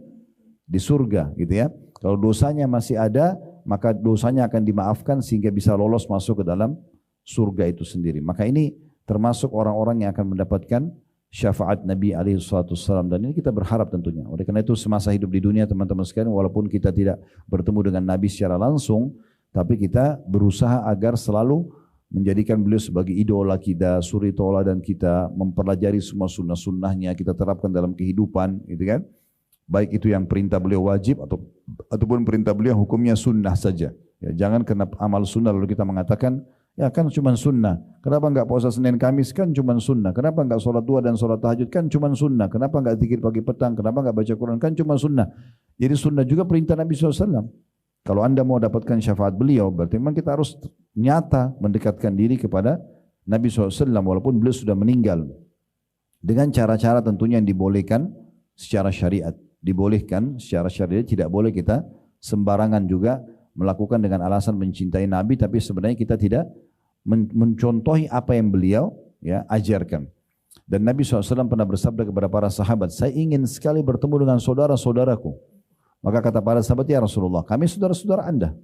di surga, gitu ya. Kalau dosanya masih ada, maka dosanya akan dimaafkan sehingga bisa lolos masuk ke dalam surga itu sendiri. Maka ini termasuk orang-orang yang akan mendapatkan syafaat Nabi SAW, dan ini kita berharap tentunya. Oleh karena itu semasa hidup di dunia teman-teman sekalian, walaupun kita tidak bertemu dengan Nabi secara langsung, tapi kita berusaha agar selalu menjadikan beliau sebagai idola kita, suri tauladan kita, mempelajari semua sunnah-sunnahnya, kita terapkan dalam kehidupan, gitu kan? Baik itu yang perintah beliau wajib ataupun perintah beliau hukumnya sunnah saja. Ya, jangan kena amal sunnah lalu kita mengatakan, ya kan cuma sunnah. Kenapa enggak puasa Senin Kamis, kan cuma sunnah. Kenapa enggak sholat duha dan sholat tahajud, kan cuma sunnah. Kenapa enggak zikir pagi petang, kenapa enggak baca Quran, kan cuma sunnah. Jadi sunnah juga perintah Nabi SAW. Kalau anda mau dapatkan syafaat beliau, berarti memang kita harus nyata mendekatkan diri kepada Nabi SAW walaupun beliau sudah meninggal. Dengan cara-cara tentunya yang dibolehkan secara syariat. Dibolehkan secara syariat, tidak boleh kita sembarangan juga melakukan dengan alasan mencintai Nabi, tapi sebenarnya kita tidak mencontohi apa yang beliau ya ajarkan. Dan Nabi SAW pernah bersabda kepada para sahabat, saya ingin sekali bertemu dengan saudara-saudaraku. Maka kata para sahabat, ya Rasulullah, kami saudara-saudara anda.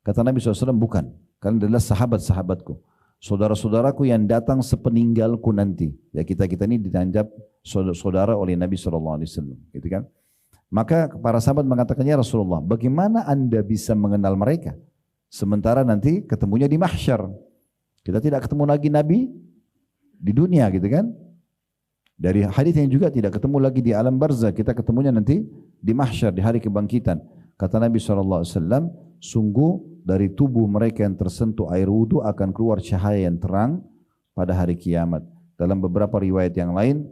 Kata Nabi SAW, bukan, kalian adalah sahabat-sahabatku, saudara-saudaraku yang datang sepeninggalku nanti. Ya kita ini dianggap saudara oleh Nabi SAW, gitu kan? Maka para sahabat mengatakan, ya Rasulullah, bagaimana anda bisa mengenal mereka? Sementara nanti ketemunya di mahsyar. Kita tidak ketemu lagi Nabi di dunia, gitu kan? Dari hadis yang juga tidak ketemu lagi di alam barzah, kita ketemunya nanti di mahsyar, di hari kebangkitan. Kata Nabi SAW, sungguh dari tubuh mereka yang tersentuh air wudhu akan keluar cahaya yang terang pada hari kiamat. Dalam beberapa riwayat yang lain,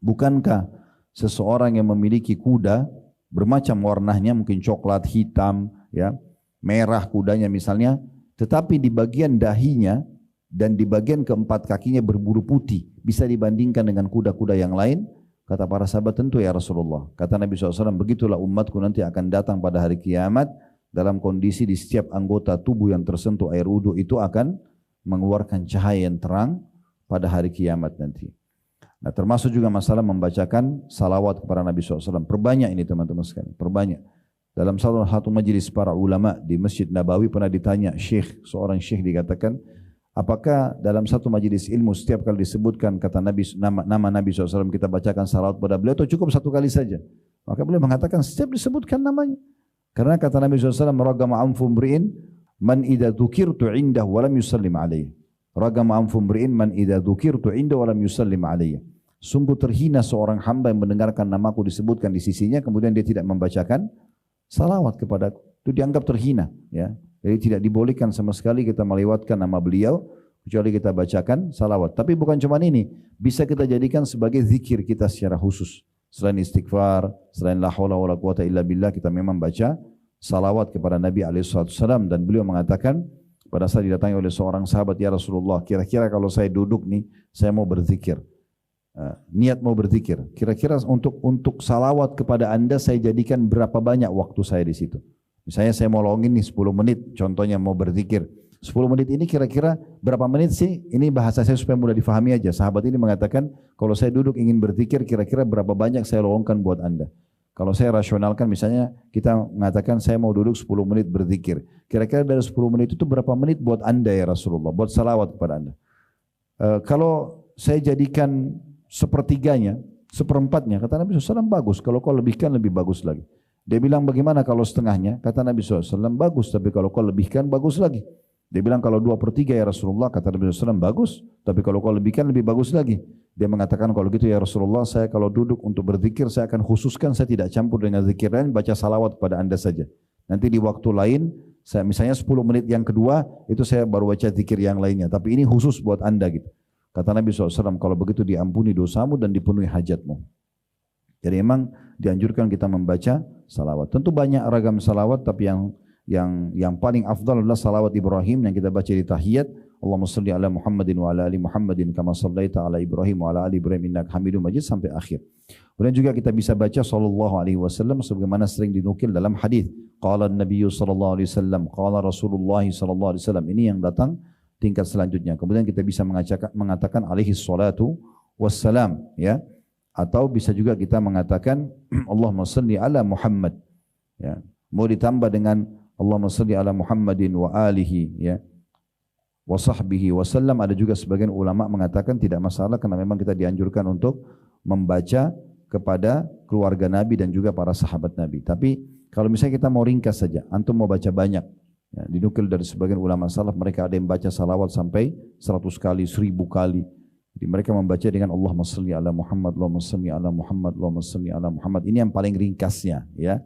bukankah seseorang yang memiliki kuda bermacam warnanya, mungkin coklat, hitam, ya, merah kudanya misalnya, tetapi di bagian dahinya dan di bagian keempat kakinya berbulu putih, bisa dibandingkan dengan kuda-kuda yang lain? Kata para sahabat, tentu ya Rasulullah. Kata Nabi SAW, begitulah umatku nanti akan datang pada hari kiamat dalam kondisi di setiap anggota tubuh yang tersentuh air wudhu itu akan mengeluarkan cahaya yang terang pada hari kiamat nanti. Nah, termasuk juga masalah membacakan salawat kepada Nabi SAW. Perbanyak ini teman-teman sekalian, perbanyak. Dalam salah satu majelis para ulama di Masjid Nabawi pernah ditanya seorang syekh dikatakan, apakah dalam satu majelis ilmu setiap kali disebutkan kata Nabi, nama Nabi SAW kita bacakan salawat pada beliau atau cukup satu kali saja? Maka beliau mengatakan setiap disebutkan namanya. Karena kata Nabi SAW, ragama anfu mri'in man idza dzukirtu indahu wa lam yusallim alayhi. Ragama anfu mri'in man idza dzukirtu indahu wa lam yusallim alayhi. Sungguh terhina seorang hamba yang mendengarkan namaku disebutkan di sisinya kemudian dia tidak membacakan salawat kepadaku. Itu dianggap terhina, ya. Jadi tidak dibolehkan sama sekali kita melewatkan nama beliau kecuali kita bacakan salawat. Tapi bukan cuma ini, bisa kita jadikan sebagai zikir kita secara khusus. Selain istighfar, selain la haula wala quwata illa billah, kita memang baca salawat kepada Nabi SAW. Dan beliau mengatakan pada saat didatangi oleh seorang sahabat, ya Rasulullah, kira-kira kalau saya duduk nih, saya mau berzikir, niat mau berzikir, kira-kira untuk salawat kepada anda saya jadikan berapa banyak waktu saya di situ? Misalnya saya mau login nih 10 menit, contohnya mau berzikir. 10 menit ini kira-kira berapa menit sih? Ini bahasa saya supaya mudah difahami aja. Sahabat ini mengatakan, kalau saya duduk ingin berzikir, kira-kira berapa banyak saya lowongkan buat Anda. Kalau saya rasionalkan, misalnya kita mengatakan saya mau duduk 10 menit berzikir. Kira-kira dari 10 menit itu berapa menit buat Anda ya Rasulullah, buat salawat kepada Anda. Kalau saya jadikan sepertiganya, seperempatnya, kata Nabi SAW, bagus. Kalau kau lebihkan lebih bagus lagi. Dia bilang bagaimana kalau setengahnya? Kata Nabi SAW, bagus. Tapi kalau kau lebihkan, bagus lagi. Dia bilang kalau 2/3 ya Rasulullah, kata Nabi SAW, bagus. Tapi kalau kau lebihkan lebih bagus lagi. Dia mengatakan kalau gitu ya Rasulullah, saya kalau duduk untuk berzikir, saya akan khususkan, saya tidak campur dengan zikir lain, baca salawat kepada Anda saja. Nanti di waktu lain, saya misalnya 10 menit yang kedua, itu saya baru baca zikir yang lainnya. Tapi ini khusus buat Anda gitu. Kata Nabi SAW, kalau begitu diampuni dosamu dan dipenuhi hajatmu. Jadi memang dianjurkan kita membaca salawat. Tentu banyak ragam salawat, tapi yang paling afdal adalah salawat Ibrahim yang kita baca di tahiyat. Allahumma salli ala Muhammadin wa ala ali Muhammadin kama sallaita ala Ibrahim wa ala ali Ibrahim innaka Hamidum Majid sampai akhir. Kemudian juga kita bisa baca sallallahu alaihi wasallam sebagaimana sering dinukil dalam hadis. Qala an-nabiy sallallahu alaihi wasallam, qala Rasulullah sallallahu alaihi wasallam. Ini yang datang tingkat selanjutnya. Kemudian kita bisa mengatakan alaihi salatu wassalam, ya. Atau bisa juga kita mengatakan Allahumma salli ala Muhammad, ya. Mau ditambah dengan Allahumma salli ala Muhammadin wa alihi, ya, wa sahbihi wasallam. Ada juga sebagian ulama mengatakan tidak masalah, karena memang kita dianjurkan untuk membaca kepada keluarga Nabi dan juga para sahabat Nabi. Tapi kalau misalnya kita mau ringkas saja, antum mau baca banyak, ya, dinukil dari sebagian ulama salaf, mereka ada yang baca salawat sampai 100 kali, 1000 kali. Jadi mereka membaca dengan Allahumma salli ala Muhammad, Allahumma salli ala Muhammad, Allahumma salli ala Muhammad. Ini yang paling ringkasnya, ya.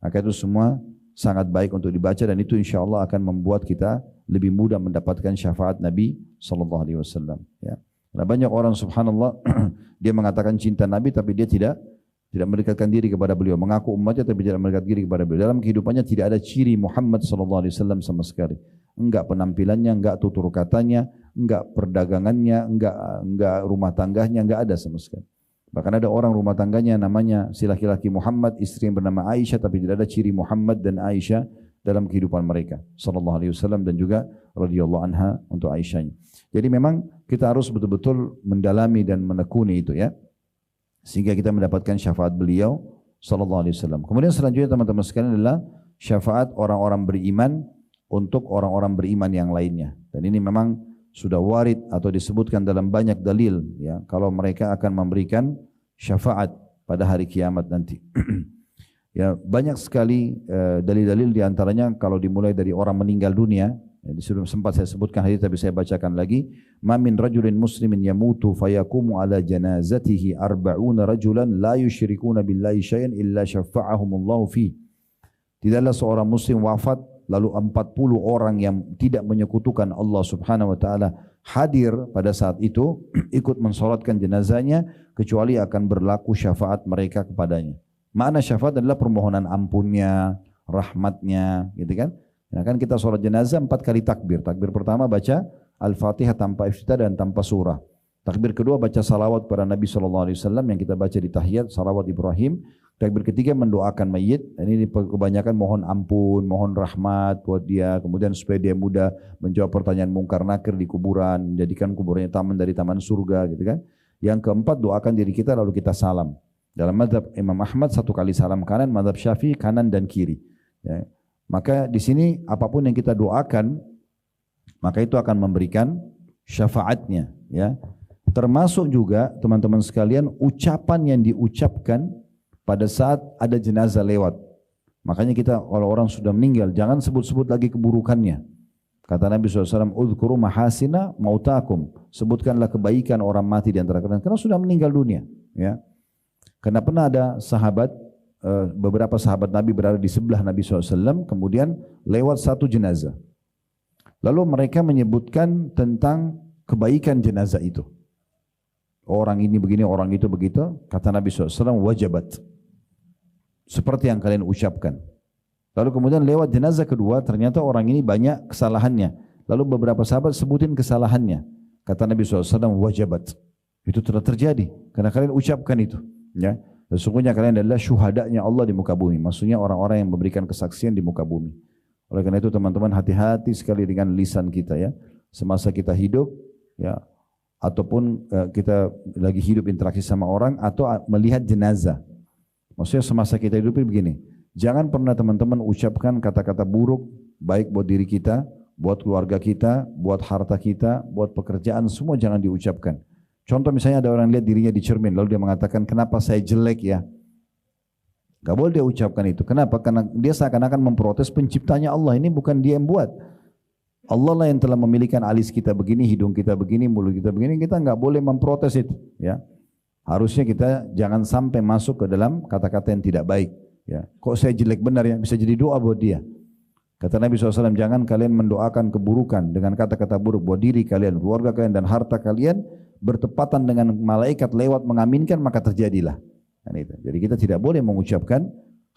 Maka itu semua sangat baik untuk dibaca, dan itu insya Allah akan membuat kita lebih mudah mendapatkan syafaat Nabi sallallahu alaihi wasallam, ya. Nah, banyak orang subhanallah dia mengatakan cinta Nabi tapi dia tidak mendekatkan diri kepada beliau, mengaku umatnya tapi tidak mendekat diri kepada beliau. Dalam kehidupannya tidak ada ciri Muhammad sallallahu alaihi wasallam sama sekali. Enggak penampilannya, enggak tutur katanya, enggak perdagangannya, enggak rumah tangganya, enggak ada sama sekali. Bahkan ada orang rumah tangganya namanya si laki-laki Muhammad, istri yang bernama Aisyah, tapi tidak ada ciri Muhammad dan Aisyah dalam kehidupan mereka sallallahu alaihi wasallam, dan juga radhiyallahu anha untuk Aisyahnya. Jadi memang kita harus betul-betul mendalami dan menekuni itu, ya, sehingga kita mendapatkan syafaat beliau sallallahu alaihi wasallam. Kemudian selanjutnya teman-teman sekalian adalah syafaat orang-orang beriman untuk orang-orang beriman yang lainnya. Dan ini memang sudah warid atau disebutkan dalam banyak dalil, ya, kalau mereka akan memberikan syafaat pada hari kiamat nanti. Ya, banyak sekali dalil-dalil, diantaranya kalau dimulai dari orang meninggal dunia, ya, sempat saya sebutkan hadis tapi saya bacakan lagi. Ma min rajulin muslimin yamutu fayaqumu ala janazatihi 40 rajulan la yusyrikuna billahi syai'an illa syafa'ahumullahu fi. Tidaklah seorang muslim wafat lalu 40 orang yang tidak menyekutukan Allah Subhanahu wa taala hadir pada saat itu ikut mensolatkan jenazahnya, kecuali akan berlaku syafaat mereka kepadanya. Makna syafaat adalah permohonan ampunnya, rahmatnya, gitu kan? Nah, kan kita solat jenazah 4 kali takbir. Takbir pertama baca Al-Fatihah tanpa iftitah dan tanpa surah. Takbir kedua baca salawat kepada Nabi SAW yang kita baca di tahiyat, salawat Ibrahim. Takbir ketiga mendoakan mayit. Ini kebanyakan mohon ampun, mohon rahmat buat dia. Kemudian supaya dia mudah menjawab pertanyaan mungkar nakir di kuburan, menjadikan kuburannya taman dari taman surga, gitu kan. Yang keempat, doakan diri kita lalu kita salam. Dalam mazhab Imam Ahmad 1 kali salam kanan, mazhab Syafi'i kanan dan kiri. Ya. Maka di sini apapun yang kita doakan, maka itu akan memberikan syafaatnya, ya. Termasuk juga teman-teman sekalian ucapan yang diucapkan pada saat ada jenazah lewat. Makanya kita kalau orang sudah meninggal jangan sebut-sebut lagi keburukannya. Kata Nabi SAW, "Udhkuru mahasina mautakum." Sebutkanlah kebaikan orang mati di antara kalian karena sudah meninggal dunia, ya. Karena pernah ada sahabat, beberapa sahabat Nabi berada di sebelah Nabi SAW, kemudian lewat satu jenazah. Lalu mereka menyebutkan tentang kebaikan jenazah itu. Orang ini begini, orang itu begitu. Kata Nabi SAW, wajabat. Seperti yang kalian ucapkan. Lalu kemudian lewat jenazah kedua, ternyata orang ini banyak kesalahannya. Lalu beberapa sahabat sebutin kesalahannya. Kata Nabi SAW, wajabat. Itu telah terjadi, karena kalian ucapkan itu. Ya. Sesungguhnya kalian adalah syuhadanya Allah di muka bumi. Maksudnya orang-orang yang memberikan kesaksian di muka bumi. Oleh karena itu teman-teman hati-hati sekali dengan lisan kita ya. Semasa kita hidup ya, ataupun kita lagi hidup interaksi sama orang atau melihat jenazah. Maksudnya semasa kita hidup begini. Jangan pernah teman-teman ucapkan kata-kata buruk baik buat diri kita, buat keluarga kita, buat harta kita, buat pekerjaan, semua jangan diucapkan. Contoh misalnya ada orang lihat dirinya di cermin, lalu dia mengatakan, kenapa saya jelek ya? Gak boleh dia ucapkan itu. Kenapa? Karena dia seakan-akan memprotes penciptanya Allah. Ini bukan dia yang buat. Allah lah yang telah memilihkan alis kita begini, hidung kita begini, mulut kita begini. Kita gak boleh memprotes itu. Ya, harusnya kita jangan sampai masuk ke dalam kata-kata yang tidak baik. Ya, kok saya jelek benar ya? Bisa jadi doa buat dia. Kata Nabi SAW, jangan kalian mendoakan keburukan dengan kata-kata buruk buat diri kalian, keluarga kalian dan harta kalian, bertepatan dengan malaikat lewat mengaminkan, maka terjadilah. Jadi kita tidak boleh mengucapkan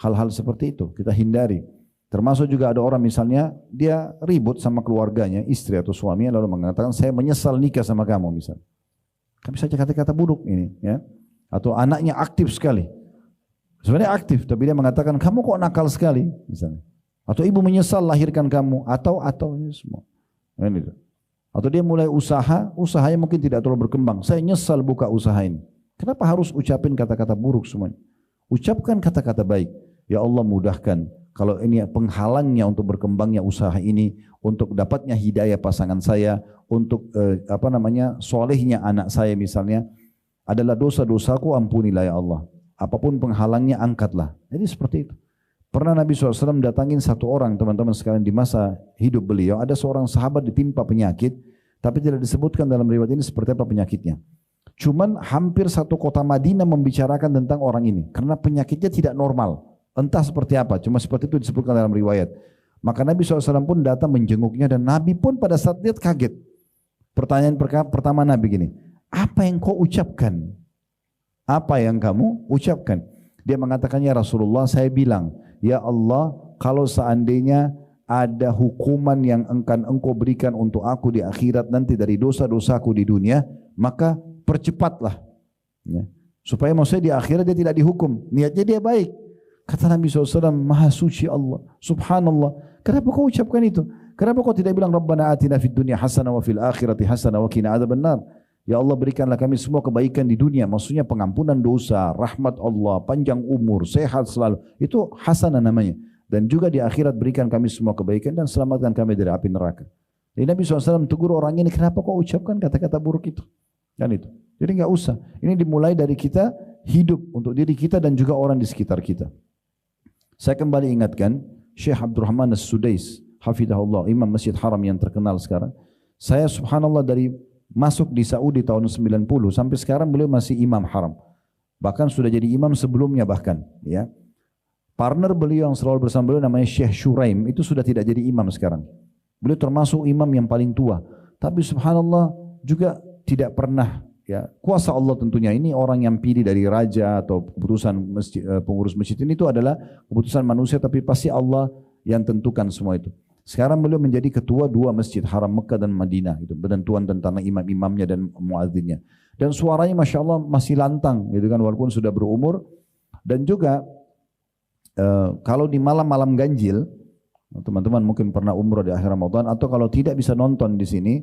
hal-hal seperti itu, kita hindari. Termasuk juga ada orang misalnya dia ribut sama keluarganya, istri atau suaminya, lalu mengatakan saya menyesal nikah sama kamu misalnya. Kan bisa kata-kata buruk ini, ya. Atau anaknya aktif sekali, sebenarnya aktif, tapi dia mengatakan kamu kok nakal sekali, misalnya. Atau ibu menyesal lahirkan kamu, atau ini semua. Atau dia mulai usaha, usahanya mungkin tidak terlalu berkembang. Saya nyesal buka usaha ini. Kenapa harus ucapin kata-kata buruk semuanya? Ucapkan kata-kata baik. Ya Allah mudahkan. Kalau ini penghalangnya untuk berkembangnya usaha ini, untuk dapatnya hidayah pasangan saya, untuk solehnya anak saya misalnya, adalah dosa-dosaku, ampunilah ya Allah. Apapun penghalangnya angkatlah. Jadi seperti itu. Pernah Nabi SAW datangin satu orang, teman-teman sekalian, di masa hidup beliau, ada seorang sahabat ditimpa penyakit, tapi tidak disebutkan dalam riwayat ini seperti apa penyakitnya. Cuman hampir satu kota Madinah membicarakan tentang orang ini, karena penyakitnya tidak normal. Entah seperti apa, cuma seperti itu disebutkan dalam riwayat. Maka Nabi SAW pun datang menjenguknya, dan Nabi pun pada saat lihat kaget. Pertanyaan pertama Nabi gini, apa yang kau ucapkan? Apa yang kamu ucapkan? Dia mengatakannya, Rasulullah, saya bilang, ya Allah, kalau seandainya ada hukuman yang engkau berikan untuk aku di akhirat nanti dari dosa-dosaku di dunia, maka percepatlah. Ya. Supaya maksudnya di akhirat dia tidak dihukum. Niatnya dia baik. Kata Nabi SAW, Maha suci Allah, Subhanallah. Kenapa kau ucapkan itu? Kenapa kau tidak bilang, Rabbana atina fid dunya hasanah wa fil akhirati hasanah wa qina adzabannar? Ya Allah, berikanlah kami semua kebaikan di dunia. Maksudnya pengampunan dosa, rahmat Allah, panjang umur, sehat selalu. Itu hasanah namanya. Dan juga di akhirat berikan kami semua kebaikan dan selamatkan kami dari api neraka. Jadi Nabi SAW tegur orang ini, kenapa kau ucapkan kata-kata buruk itu? Kan itu. Jadi enggak usah. Ini dimulai dari kita hidup untuk diri kita dan juga orang di sekitar kita. Saya kembali ingatkan, Syekh Abdurrahman As-Sudais, hafidhahullah, imam Masjid Haram yang terkenal sekarang. Saya subhanallah dari masuk di Saudi tahun 90 sampai sekarang beliau masih imam haram. Bahkan sudah jadi imam sebelumnya bahkan, ya. Partner beliau yang selalu bersama beliau namanya Syekh Shuraim, itu sudah tidak jadi imam sekarang. Beliau termasuk imam yang paling tua. Tapi subhanallah juga tidak pernah, ya, kuasa Allah tentunya. Ini orang yang pilih dari raja atau keputusan masjid, pengurus masjid ini itu adalah keputusan manusia, tapi pasti Allah yang tentukan semua itu. Sekarang beliau menjadi ketua 2 masjid haram Mekah dan Madinah, itu penentuan tentang imam-imamnya dan muadzinnya. Dan suaranya masya Allah masih lantang, gitu kan, walaupun sudah berumur. Dan juga kalau di malam-malam ganjil, teman-teman mungkin pernah umroh di akhir Ramadan, atau kalau tidak bisa nonton di sini,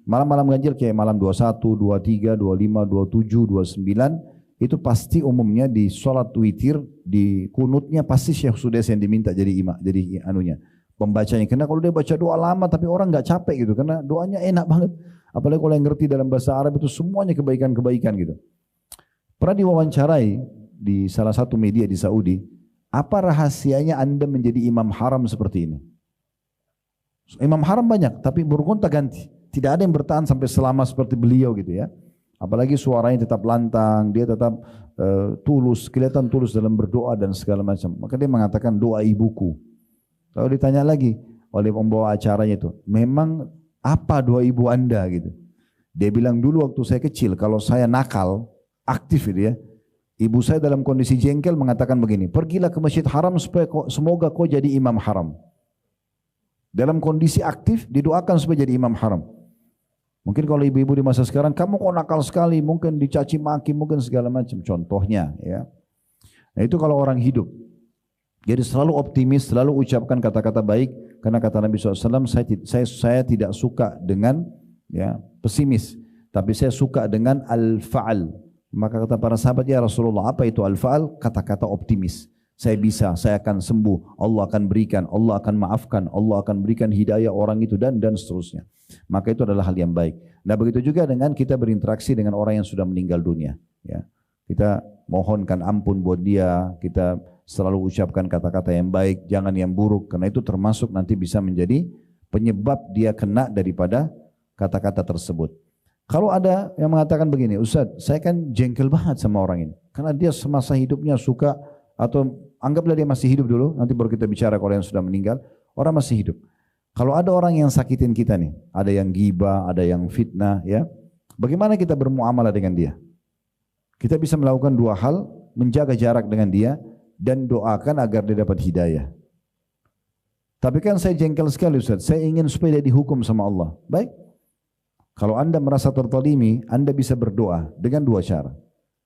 malam-malam ganjil kayak malam 21, 23, 25, 27, 29, itu pasti umumnya di sholat witir, di kunutnya pasti Syekh Sudais yang diminta jadi imam, jadi anunya, pembacanya. Karena kalau dia baca doa lama tapi orang nggak capek gitu, karena doanya enak banget. Apalagi kalau yang ngerti dalam bahasa Arab itu semuanya kebaikan-kebaikan gitu. Pernah diwawancarai di salah satu media di Saudi, apa rahasianya Anda menjadi imam haram seperti ini? Imam haram banyak, tapi bergonta-ganti. Tidak ada yang bertahan sampai selama seperti beliau gitu ya. Apalagi suaranya tetap lantang, dia tetap tulus, kelihatan tulus dalam berdoa dan segala macam. Maka dia mengatakan doa ibuku. Lalu ditanya lagi oleh pembawa acaranya itu, memang apa doa ibu Anda gitu? Dia bilang dulu waktu saya kecil, kalau saya nakal, aktif gitu ya, ibu saya dalam kondisi jengkel mengatakan begini, pergilah ke masjid haram supaya semoga kau jadi imam haram. Dalam kondisi aktif didoakan supaya jadi imam haram. Mungkin kalau ibu-ibu di masa sekarang, kamu kok nakal sekali, mungkin dicaci maki, mungkin segala macam. Contohnya ya. Nah itu kalau orang hidup. Jadi selalu optimis, selalu ucapkan kata-kata baik. Karena kata Nabi SAW, saya tidak suka dengan ya, pesimis. Tapi saya suka dengan al-fa'al. Maka kata para sahabat, ya Rasulullah, apa itu al-fa'al? Kata-kata optimis. Saya bisa, saya akan sembuh, Allah akan berikan, Allah akan maafkan, Allah akan berikan hidayah orang itu dan seterusnya. Maka itu adalah hal yang baik. Nah begitu juga dengan kita berinteraksi dengan orang yang sudah meninggal dunia. Ya. Kita mohonkan ampun buat dia, kita selalu ucapkan kata-kata yang baik, jangan yang buruk, karena itu termasuk nanti bisa menjadi penyebab dia kena daripada kata-kata tersebut. Kalau ada yang mengatakan begini, Ustaz, saya kan jengkel banget sama orang ini, karena dia semasa hidupnya suka, atau anggaplah dia masih hidup dulu, nanti baru kita bicara kalau yang sudah meninggal, orang masih hidup. Kalau ada orang yang sakitin kita nih, ada yang ghibah, ada yang fitnah, ya, bagaimana kita bermuamalah dengan dia? Kita bisa melakukan dua hal, menjaga jarak dengan dia, dan doakan agar dia dapat hidayah. Tapi kan saya jengkel sekali Ustaz, saya ingin supaya dia dihukum sama Allah. Baik, kalau anda merasa terzalimi, anda bisa berdoa dengan dua cara.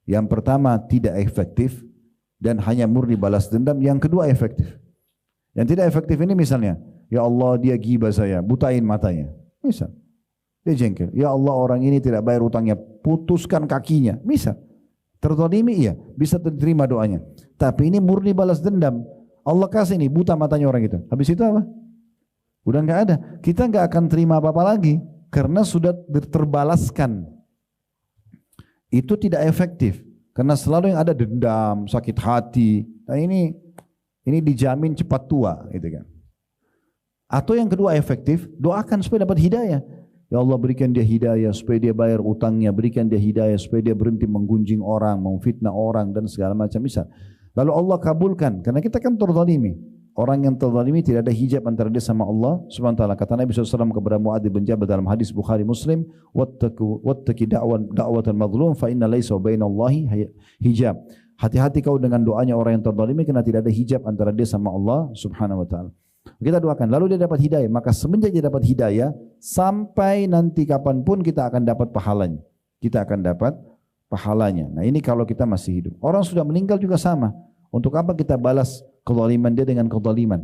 Yang pertama tidak efektif, dan hanya murni balas dendam. Yang kedua efektif. Yang tidak efektif ini misalnya, ya Allah dia ghibah saya, butain matanya. Misal, dia jengkel, ya Allah orang ini tidak bayar utangnya, putuskan kakinya. Misal, terzalimi iya, bisa diterima doanya. Tapi ini murni balas dendam. Allah kasih nih buta matanya orang itu. Habis itu apa? Udah nggak ada. Kita nggak akan terima apa-apa lagi karena sudah terbalaskan. Itu tidak efektif. Karena selalu yang ada dendam, sakit hati. Nah ini dijamin cepat tua, gitu kan. Atau yang kedua efektif, doakan supaya dapat hidayah. Ya Allah berikan dia hidayah supaya dia bayar utangnya, berikan dia hidayah supaya dia berhenti menggunjing orang, memfitnah orang dan segala macam misal. Lalu Allah kabulkan, karena kita kan terzalimi. Orang yang terzalimi tidak ada hijab antara dia sama Allah Subhanahu wa taala. Kata Nabi SAW kepada Muadz bin Jabal dalam hadis Bukhari Muslim, wattaqi da'watal mazlum fa inna laisa bainallahi hijab. Hati-hati kau dengan doanya orang yang terzalimi karena tidak ada hijab antara dia sama Allah Subhanahu wa taala. Kita doakan, lalu dia dapat hidayah. Maka semenjak dia dapat hidayah, sampai nanti kapanpun kita akan dapat pahalanya. Kita akan dapat pahalanya. Nah ini kalau kita masih hidup. Orang sudah meninggal juga sama. Untuk apa kita balas kezaliman dia dengan kezaliman?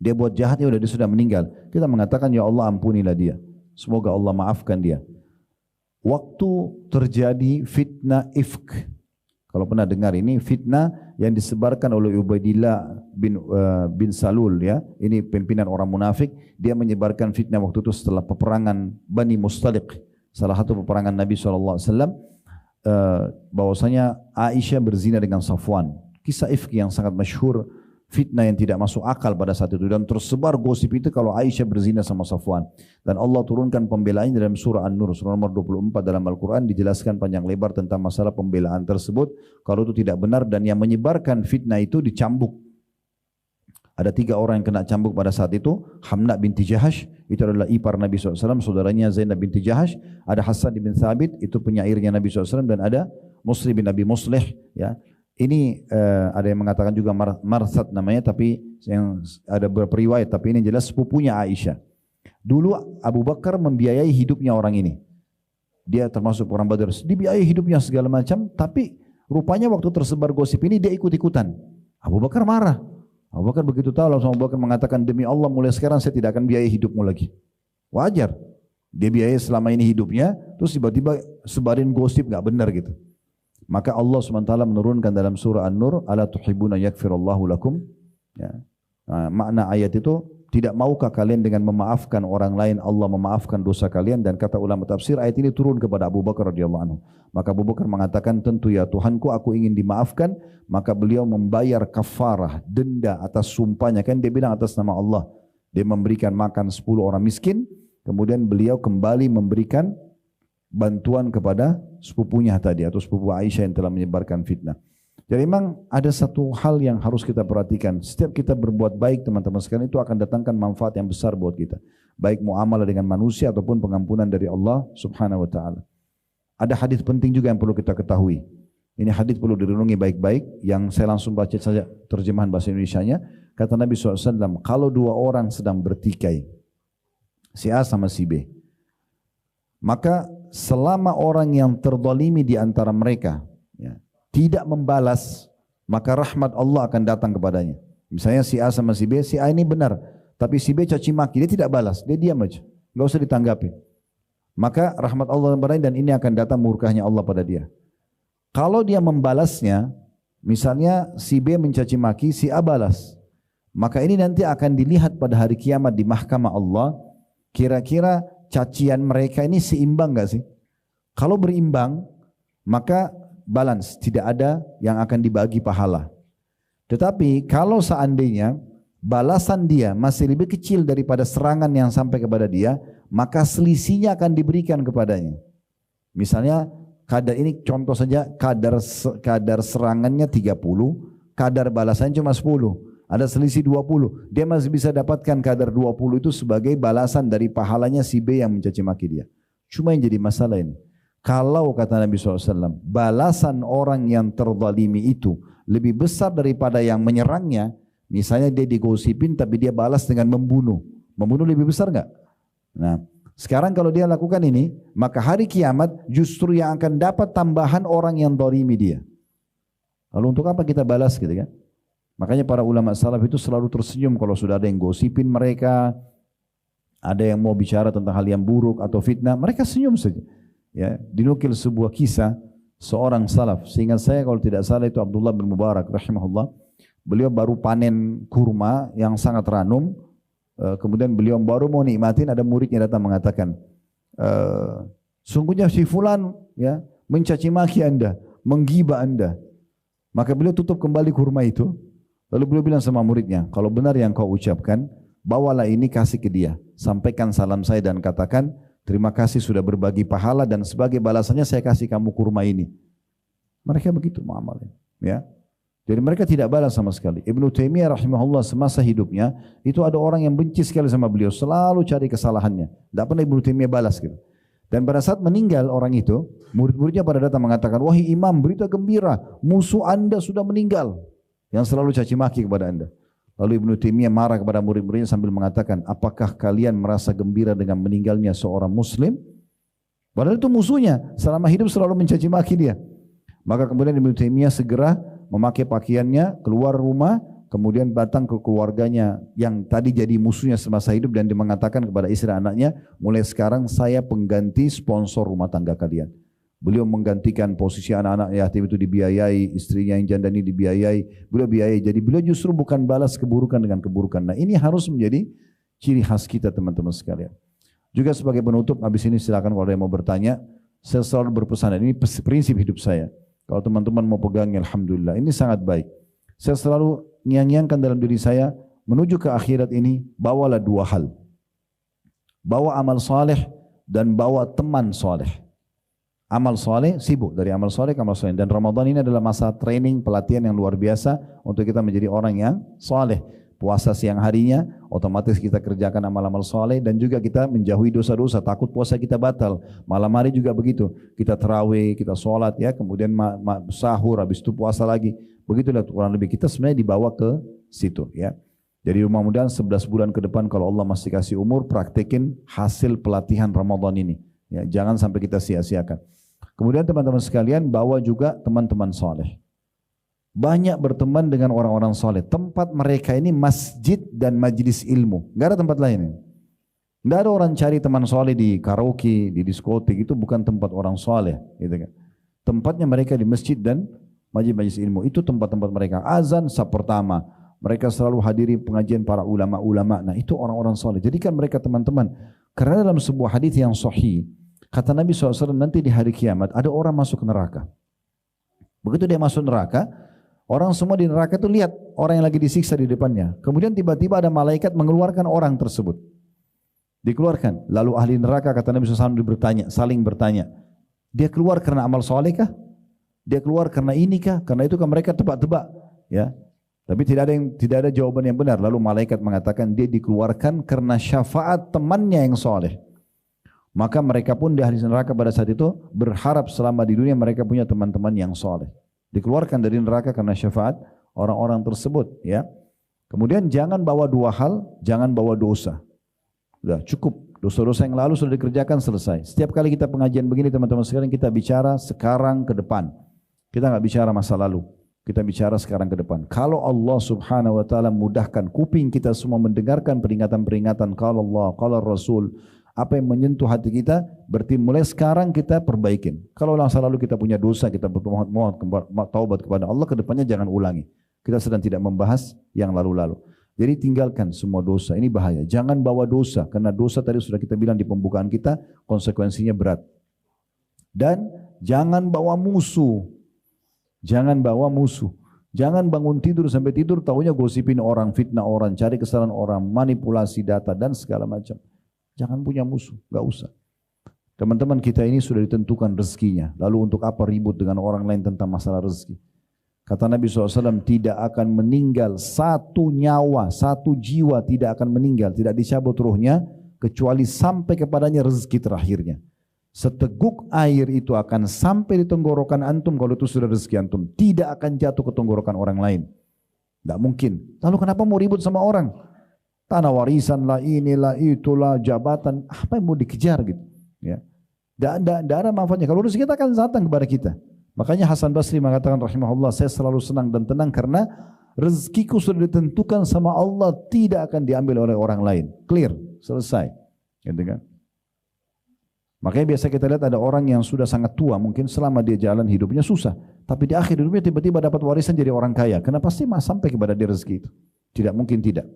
Dia buat jahat, ya udah dia sudah meninggal. Kita mengatakan ya Allah ampunilah dia. Semoga Allah maafkan dia. Waktu terjadi fitnah ifk. Kalau pernah dengar ini fitnah yang disebarkan oleh Ubaidillah bin Salul, ya. Ini pimpinan orang munafik. Dia menyebarkan fitnah waktu itu setelah peperangan Bani Mustaliq, salah satu peperangan Nabi SAW, bahwasanya Aisyah berzina dengan Safwan. Kisah ifki yang sangat masyhur, fitnah yang tidak masuk akal pada saat itu, dan tersebar gosip itu kalau Aisyah berzina sama Safwan. Dan Allah turunkan pembelaan dalam surah An-Nur, surah nomor 24 dalam Al-Quran, dijelaskan panjang lebar tentang masalah pembelaan tersebut. Kalau itu tidak benar, dan yang menyebarkan fitnah itu dicambuk. Ada 3 orang yang kena cambuk pada saat itu. Hamna binti Jahash, itu adalah ipar Nabi SAW, saudaranya Zainab binti Jahash. Ada Hasan bin Thabit, itu penyairnya Nabi SAW, dan ada Muslim bin Abi Muslih, ya. Ini ada yang mengatakan juga Marsad namanya, tapi yang ada beberapa riwayat, tapi ini jelas sepupunya Aisyah. Dulu Abu Bakar membiayai hidupnya orang ini. Dia termasuk orang Badar, dibiayai hidupnya segala macam, tapi rupanya waktu tersebar gosip ini dia ikut-ikutan. Abu Bakar marah. Abu Bakar begitu tahu, langsung Abu Bakar mengatakan, demi Allah mulai sekarang saya tidak akan biayai hidupmu lagi. Wajar. Dia biayai selama ini hidupnya, terus tiba-tiba sebarin gosip gak benar gitu. Maka Allah SWT menurunkan dalam surah An-Nur, ala tuhibbuna yakfirallahu lakum. Ya. Nah, makna ayat itu, tidak maukah kalian dengan memaafkan orang lain, Allah memaafkan dosa kalian. Dan kata ulama tafsir, ayat ini turun kepada Abu Bakar radhiyallahu anhu. Maka Abu Bakar mengatakan, tentu ya Tuhanku, aku ingin dimaafkan. Maka beliau membayar kafarah, denda atas sumpahnya. Kan dia bilang atas nama Allah. Dia memberikan makan 10 orang miskin. Kemudian beliau kembali memberikan bantuan kepada sepupunya tadi, atau sepupu Aisyah yang telah menyebarkan fitnah. Jadi memang ada satu hal yang harus kita perhatikan. Setiap kita berbuat baik teman-teman sekalian, itu akan datangkan manfaat yang besar buat kita. Baik muamalah dengan manusia ataupun pengampunan dari Allah Subhanahu wa taala. Ada hadis penting juga yang perlu kita ketahui. Ini hadis perlu direnungi baik-baik, yang saya langsung baca saja terjemahan bahasa Indonesianya. Kata Nabi SAW, kalau 2 orang sedang bertikai, si A sama si B, maka selama orang yang terzalimi di antara mereka, ya, tidak membalas, maka rahmat Allah akan datang kepadanya. Misalnya si A sama si B, si A ini benar, tapi si B caci maki, dia tidak balas, dia diam aja, nggak usah ditanggapi. Maka rahmat Allah kepadanya dan ini akan datang murkahnya Allah pada dia. Kalau dia membalasnya, misalnya si B mencaci maki, si A balas, maka ini nanti akan dilihat pada hari kiamat di mahkamah Allah, kira-kira cacian mereka ini seimbang nggak sih? Kalau berimbang, maka balance, tidak ada yang akan dibagi pahala. Tetapi kalau seandainya balasan dia masih lebih kecil daripada serangan yang sampai kepada dia, maka selisihnya akan diberikan kepadanya. Misalnya kadar ini contoh saja, kadar serangannya 30, kadar balasannya cuma 10. Ada selisih 20. Dia masih bisa dapatkan kadar 20 itu sebagai balasan dari pahalanya si B yang mencaci maki dia. Cuma yang jadi masalah ini, kalau kata Nabi SAW, balasan orang yang terzalimi itu lebih besar daripada yang menyerangnya, misalnya dia digosipin tapi dia balas dengan membunuh. Membunuh lebih besar enggak? Nah, sekarang kalau dia lakukan ini, maka hari kiamat justru yang akan dapat tambahan orang yang zalimi dia. Lalu untuk apa kita balas gitu kan? Makanya para ulama salaf itu selalu tersenyum kalau sudah ada yang gosipin mereka, ada yang mau bicara tentang hal yang buruk atau fitnah, mereka senyum saja. Ya, dinukil sebuah kisah seorang salaf, seingat saya kalau tidak salah itu Abdullah bin Mubarak rahimahullah. Beliau baru panen kurma yang sangat ranum, kemudian beliau baru mau nikmatin, ada muridnya datang mengatakan, sungguhnya si fulan ya mencaci maki Anda, menggibah Anda. Maka beliau tutup kembali kurma itu, lalu beliau bilang sama muridnya, kalau benar yang kau ucapkan, bawalah ini kasih ke dia, sampaikan salam saya dan katakan, terima kasih sudah berbagi pahala dan sebagai balasannya saya kasih kamu kurma ini. Mereka begitu muamalnya, ya. Jadi mereka tidak balas sama sekali. Ibnu Taimiyah rahimahullah semasa hidupnya itu ada orang yang benci sekali sama beliau, selalu cari kesalahannya. Tidak pernah Ibnu Taimiyah balas gitu. Dan pada saat meninggal orang itu, murid-muridnya pada datang mengatakan, wahai imam, berita gembira, musuh Anda sudah meninggal, yang selalu caci maki kepada Anda. Lalu Ibnu Taimiyah marah kepada murid-muridnya sambil mengatakan, apakah kalian merasa gembira dengan meninggalnya seorang muslim? Padahal itu musuhnya, selama hidup selalu mencaci maki dia. Maka kemudian Ibnu Taimiyah segera memakai pakaiannya, keluar rumah, kemudian datang ke keluarganya yang tadi jadi musuhnya semasa hidup dan dia mengatakan kepada istri anaknya, mulai sekarang saya pengganti sponsor rumah tangga kalian. Beliau menggantikan posisi anak-anak yatim itu dibiayai, istrinya yang janda ini dibiayai, beliau biayai. Jadi beliau justru bukan balas keburukan dengan keburukan. Nah ini harus menjadi ciri khas kita teman-teman sekalian. Juga sebagai penutup, habis ini silakan kalau ada yang mau bertanya, saya selalu berpesan, ini prinsip hidup saya. Kalau teman-teman mau pegangnya, alhamdulillah, ini sangat baik. Saya selalu nyang-nyangkan dalam diri saya, menuju ke akhirat ini, bawalah dua hal. Bawa amal saleh dan bawa teman saleh. Amal soleh, sibuk dari amal soleh ke amal soleh. Dan Ramadan ini adalah masa training, pelatihan yang luar biasa untuk kita menjadi orang yang soleh. Puasa siang harinya, otomatis kita kerjakan amal-amal soleh dan juga kita menjauhi dosa-dosa, takut puasa kita batal. Malam hari juga begitu, kita terawih, kita sholat ya, kemudian sahur, habis itu puasa lagi. Begitulah kurang lebih kita sebenarnya dibawa ke situ ya. Jadi mudah-mudahan 11 bulan ke depan kalau Allah masih kasih umur, praktekin hasil pelatihan Ramadan ini. Ya, jangan sampai kita sia-siakan. Kemudian teman-teman sekalian bawa juga teman-teman soleh. Banyak berteman dengan orang-orang soleh. Tempat mereka ini masjid dan majlis ilmu. Enggak ada tempat lain. Enggak ada orang cari teman soleh di karaoke, di diskotik, itu bukan tempat orang soleh. Gitu kan. Tempatnya mereka di masjid dan majlis ilmu. Itu tempat-tempat mereka. Azan sab pertama. Mereka selalu hadiri pengajian para ulama-ulama. Nah itu orang-orang soleh. Jadikan mereka teman-teman. Karena dalam sebuah hadis yang sahih, kata Nabi SAW, nanti di hari kiamat ada orang masuk neraka. Begitu dia masuk neraka, orang semua di neraka itu lihat orang yang lagi disiksa di depannya. Kemudian tiba-tiba ada malaikat mengeluarkan orang tersebut. Dikeluarkan. Lalu ahli neraka, kata Nabi SAW, saling bertanya. Dia keluar karena amal soleh kah? Dia keluar karena ini kah? Karena itu kan mereka tebak-tebak. Ya. Tapi tidak ada jawaban yang benar. Lalu malaikat mengatakan dia dikeluarkan karena syafaat temannya yang soleh. Maka mereka pun di ahli neraka pada saat itu berharap selama di dunia mereka punya teman-teman yang soleh. Dikeluarkan dari neraka karena syafaat orang-orang tersebut. Ya. Kemudian jangan bawa dua hal, jangan bawa dosa. Sudah cukup, dosa-dosa yang lalu sudah dikerjakan, selesai. Setiap kali kita pengajian begini teman-teman sekalian, kita bicara sekarang ke depan. Kita nggak bicara masa lalu. Kita bicara sekarang ke depan. Kalau Allah subhanahu wa ta'ala mudahkan kuping kita semua mendengarkan peringatan-peringatan kalau Allah, kalau Rasul, apa yang menyentuh hati kita, berarti mulai sekarang kita perbaikin. Kalau masa lalu kita punya dosa, kita bermohon taubat kepada Allah, ke depannya jangan ulangi. Kita sedang tidak membahas yang lalu-lalu. Jadi tinggalkan semua dosa, ini bahaya. Jangan bawa dosa, karena dosa tadi sudah kita bilang di pembukaan kita, konsekuensinya berat. Dan jangan bawa musuh. Jangan bawa musuh. Jangan bangun tidur sampai tidur taunya gosipin orang, fitnah orang, cari kesalahan orang, manipulasi data dan segala macam. Jangan punya musuh, enggak usah. Teman-teman kita ini sudah ditentukan rezekinya. Lalu untuk apa ribut dengan orang lain tentang masalah rezeki? Kata Nabi SAW, tidak akan meninggal satu nyawa, satu jiwa tidak akan meninggal, tidak dicabut ruhnya, kecuali sampai kepadanya rezeki terakhirnya. Seteguk air itu akan sampai di tenggorokan antum kalau itu sudah rezeki antum. Tidak akan jatuh ke tenggorokan orang lain. Tidak mungkin. Lalu kenapa mau ribut sama orang? Tanah warisan lah, inilah, itulah, jabatan. Apa yang mau dikejar gitu? Ya. Tidak ada manfaatnya. Kalau rezeki kita akan datang kepada kita. Makanya Hasan Basri mengatakan rahimahullah, saya selalu senang dan tenang karena rezekiku sudah ditentukan sama Allah, tidak akan diambil oleh orang lain. Clear, selesai. Gitu kan? Makanya biasa kita lihat ada orang yang sudah sangat tua, mungkin selama dia jalan hidupnya susah, tapi di akhir hidupnya tiba-tiba dapat warisan jadi orang kaya. Kenapa sih sampai kepada dia rezeki itu? Tidak mungkin tidak.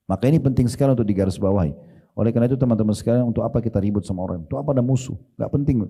Maka ini penting sekali untuk digarisbawahi. Oleh karena itu teman-teman sekalian, untuk apa kita ribut sama orang? Untuk apa ada musuh? Gak penting.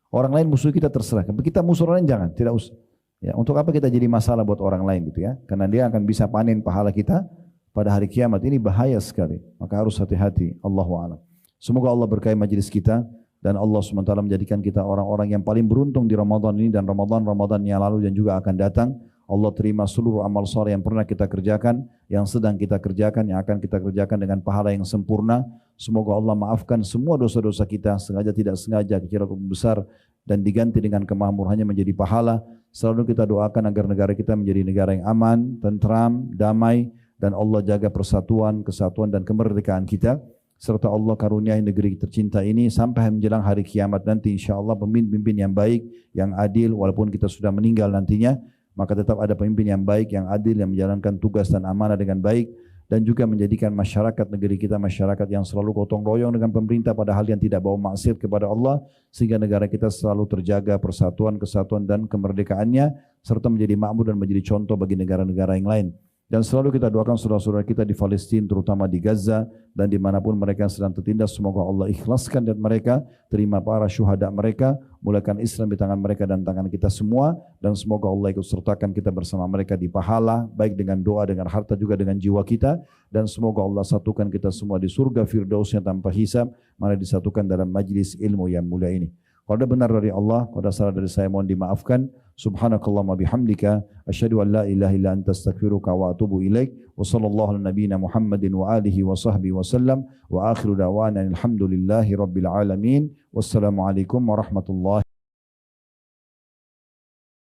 Orang lain musuh kita terserah. Kita musuh orang lain jangan, tidak usah. Ya, untuk apa kita jadi masalah buat orang lain gitu ya? Karena dia akan bisa panen pahala kita pada hari kiamat. Ini bahaya sekali. Maka harus hati-hati. Allahu a'lam. Semoga Allah berkahi majelis kita dan Allah SWT menjadikan kita orang-orang yang paling beruntung di Ramadan ini dan Ramadan yang lalu dan juga akan datang. Allah terima seluruh amal saleh yang pernah kita kerjakan, yang sedang kita kerjakan, yang akan kita kerjakan dengan pahala yang sempurna. Semoga Allah maafkan semua dosa-dosa kita, sengaja tidak sengaja, kecil ataupun besar, dan diganti dengan kemakmurannya menjadi pahala. Selalu kita doakan agar negara kita menjadi negara yang aman, tentram, damai, dan Allah jaga persatuan, kesatuan, dan kemerdekaan kita. Serta Allah karuniai negeri tercinta ini sampai menjelang hari kiamat nanti, insyaAllah pemimpin yang baik, yang adil, walaupun kita sudah meninggal nantinya, maka tetap ada pemimpin yang baik, yang adil, yang menjalankan tugas dan amanah dengan baik, dan juga menjadikan masyarakat negeri kita masyarakat yang selalu gotong royong dengan pemerintah pada hal yang tidak bawa maksiat kepada Allah, sehingga negara kita selalu terjaga persatuan, kesatuan dan kemerdekaannya, serta menjadi makmur dan menjadi contoh bagi negara-negara yang lain. Dan selalu kita doakan saudara-saudara kita di Palestina, terutama di Gaza dan dimanapun mereka sedang tertindas. Semoga Allah ikhlaskan dan mereka, terima para syuhada mereka, mulakan Islam di tangan mereka dan tangan kita semua. Dan semoga Allah ikut sertakan kita bersama mereka di pahala, baik dengan doa, dengan harta, juga dengan jiwa kita. Dan semoga Allah satukan kita semua di surga Firdausnya tanpa hisab, mana disatukan dalam majlis ilmu yang mulia ini. Kalau ada benar dari Allah, kalau ada salah dari saya mohon dimaafkan. Subhanakallahumma bihamdika asyhadu an la ilaha illa anta astaghfiruka wa atubu ilaik. Wa sallallahu ala nabiyyina Muhammadin wa alihi wa sahbihi wa sallam. Wa akhiru da'wana alhamdulillahi rabbil alamin. Wassalamu alaikum warahmatullahi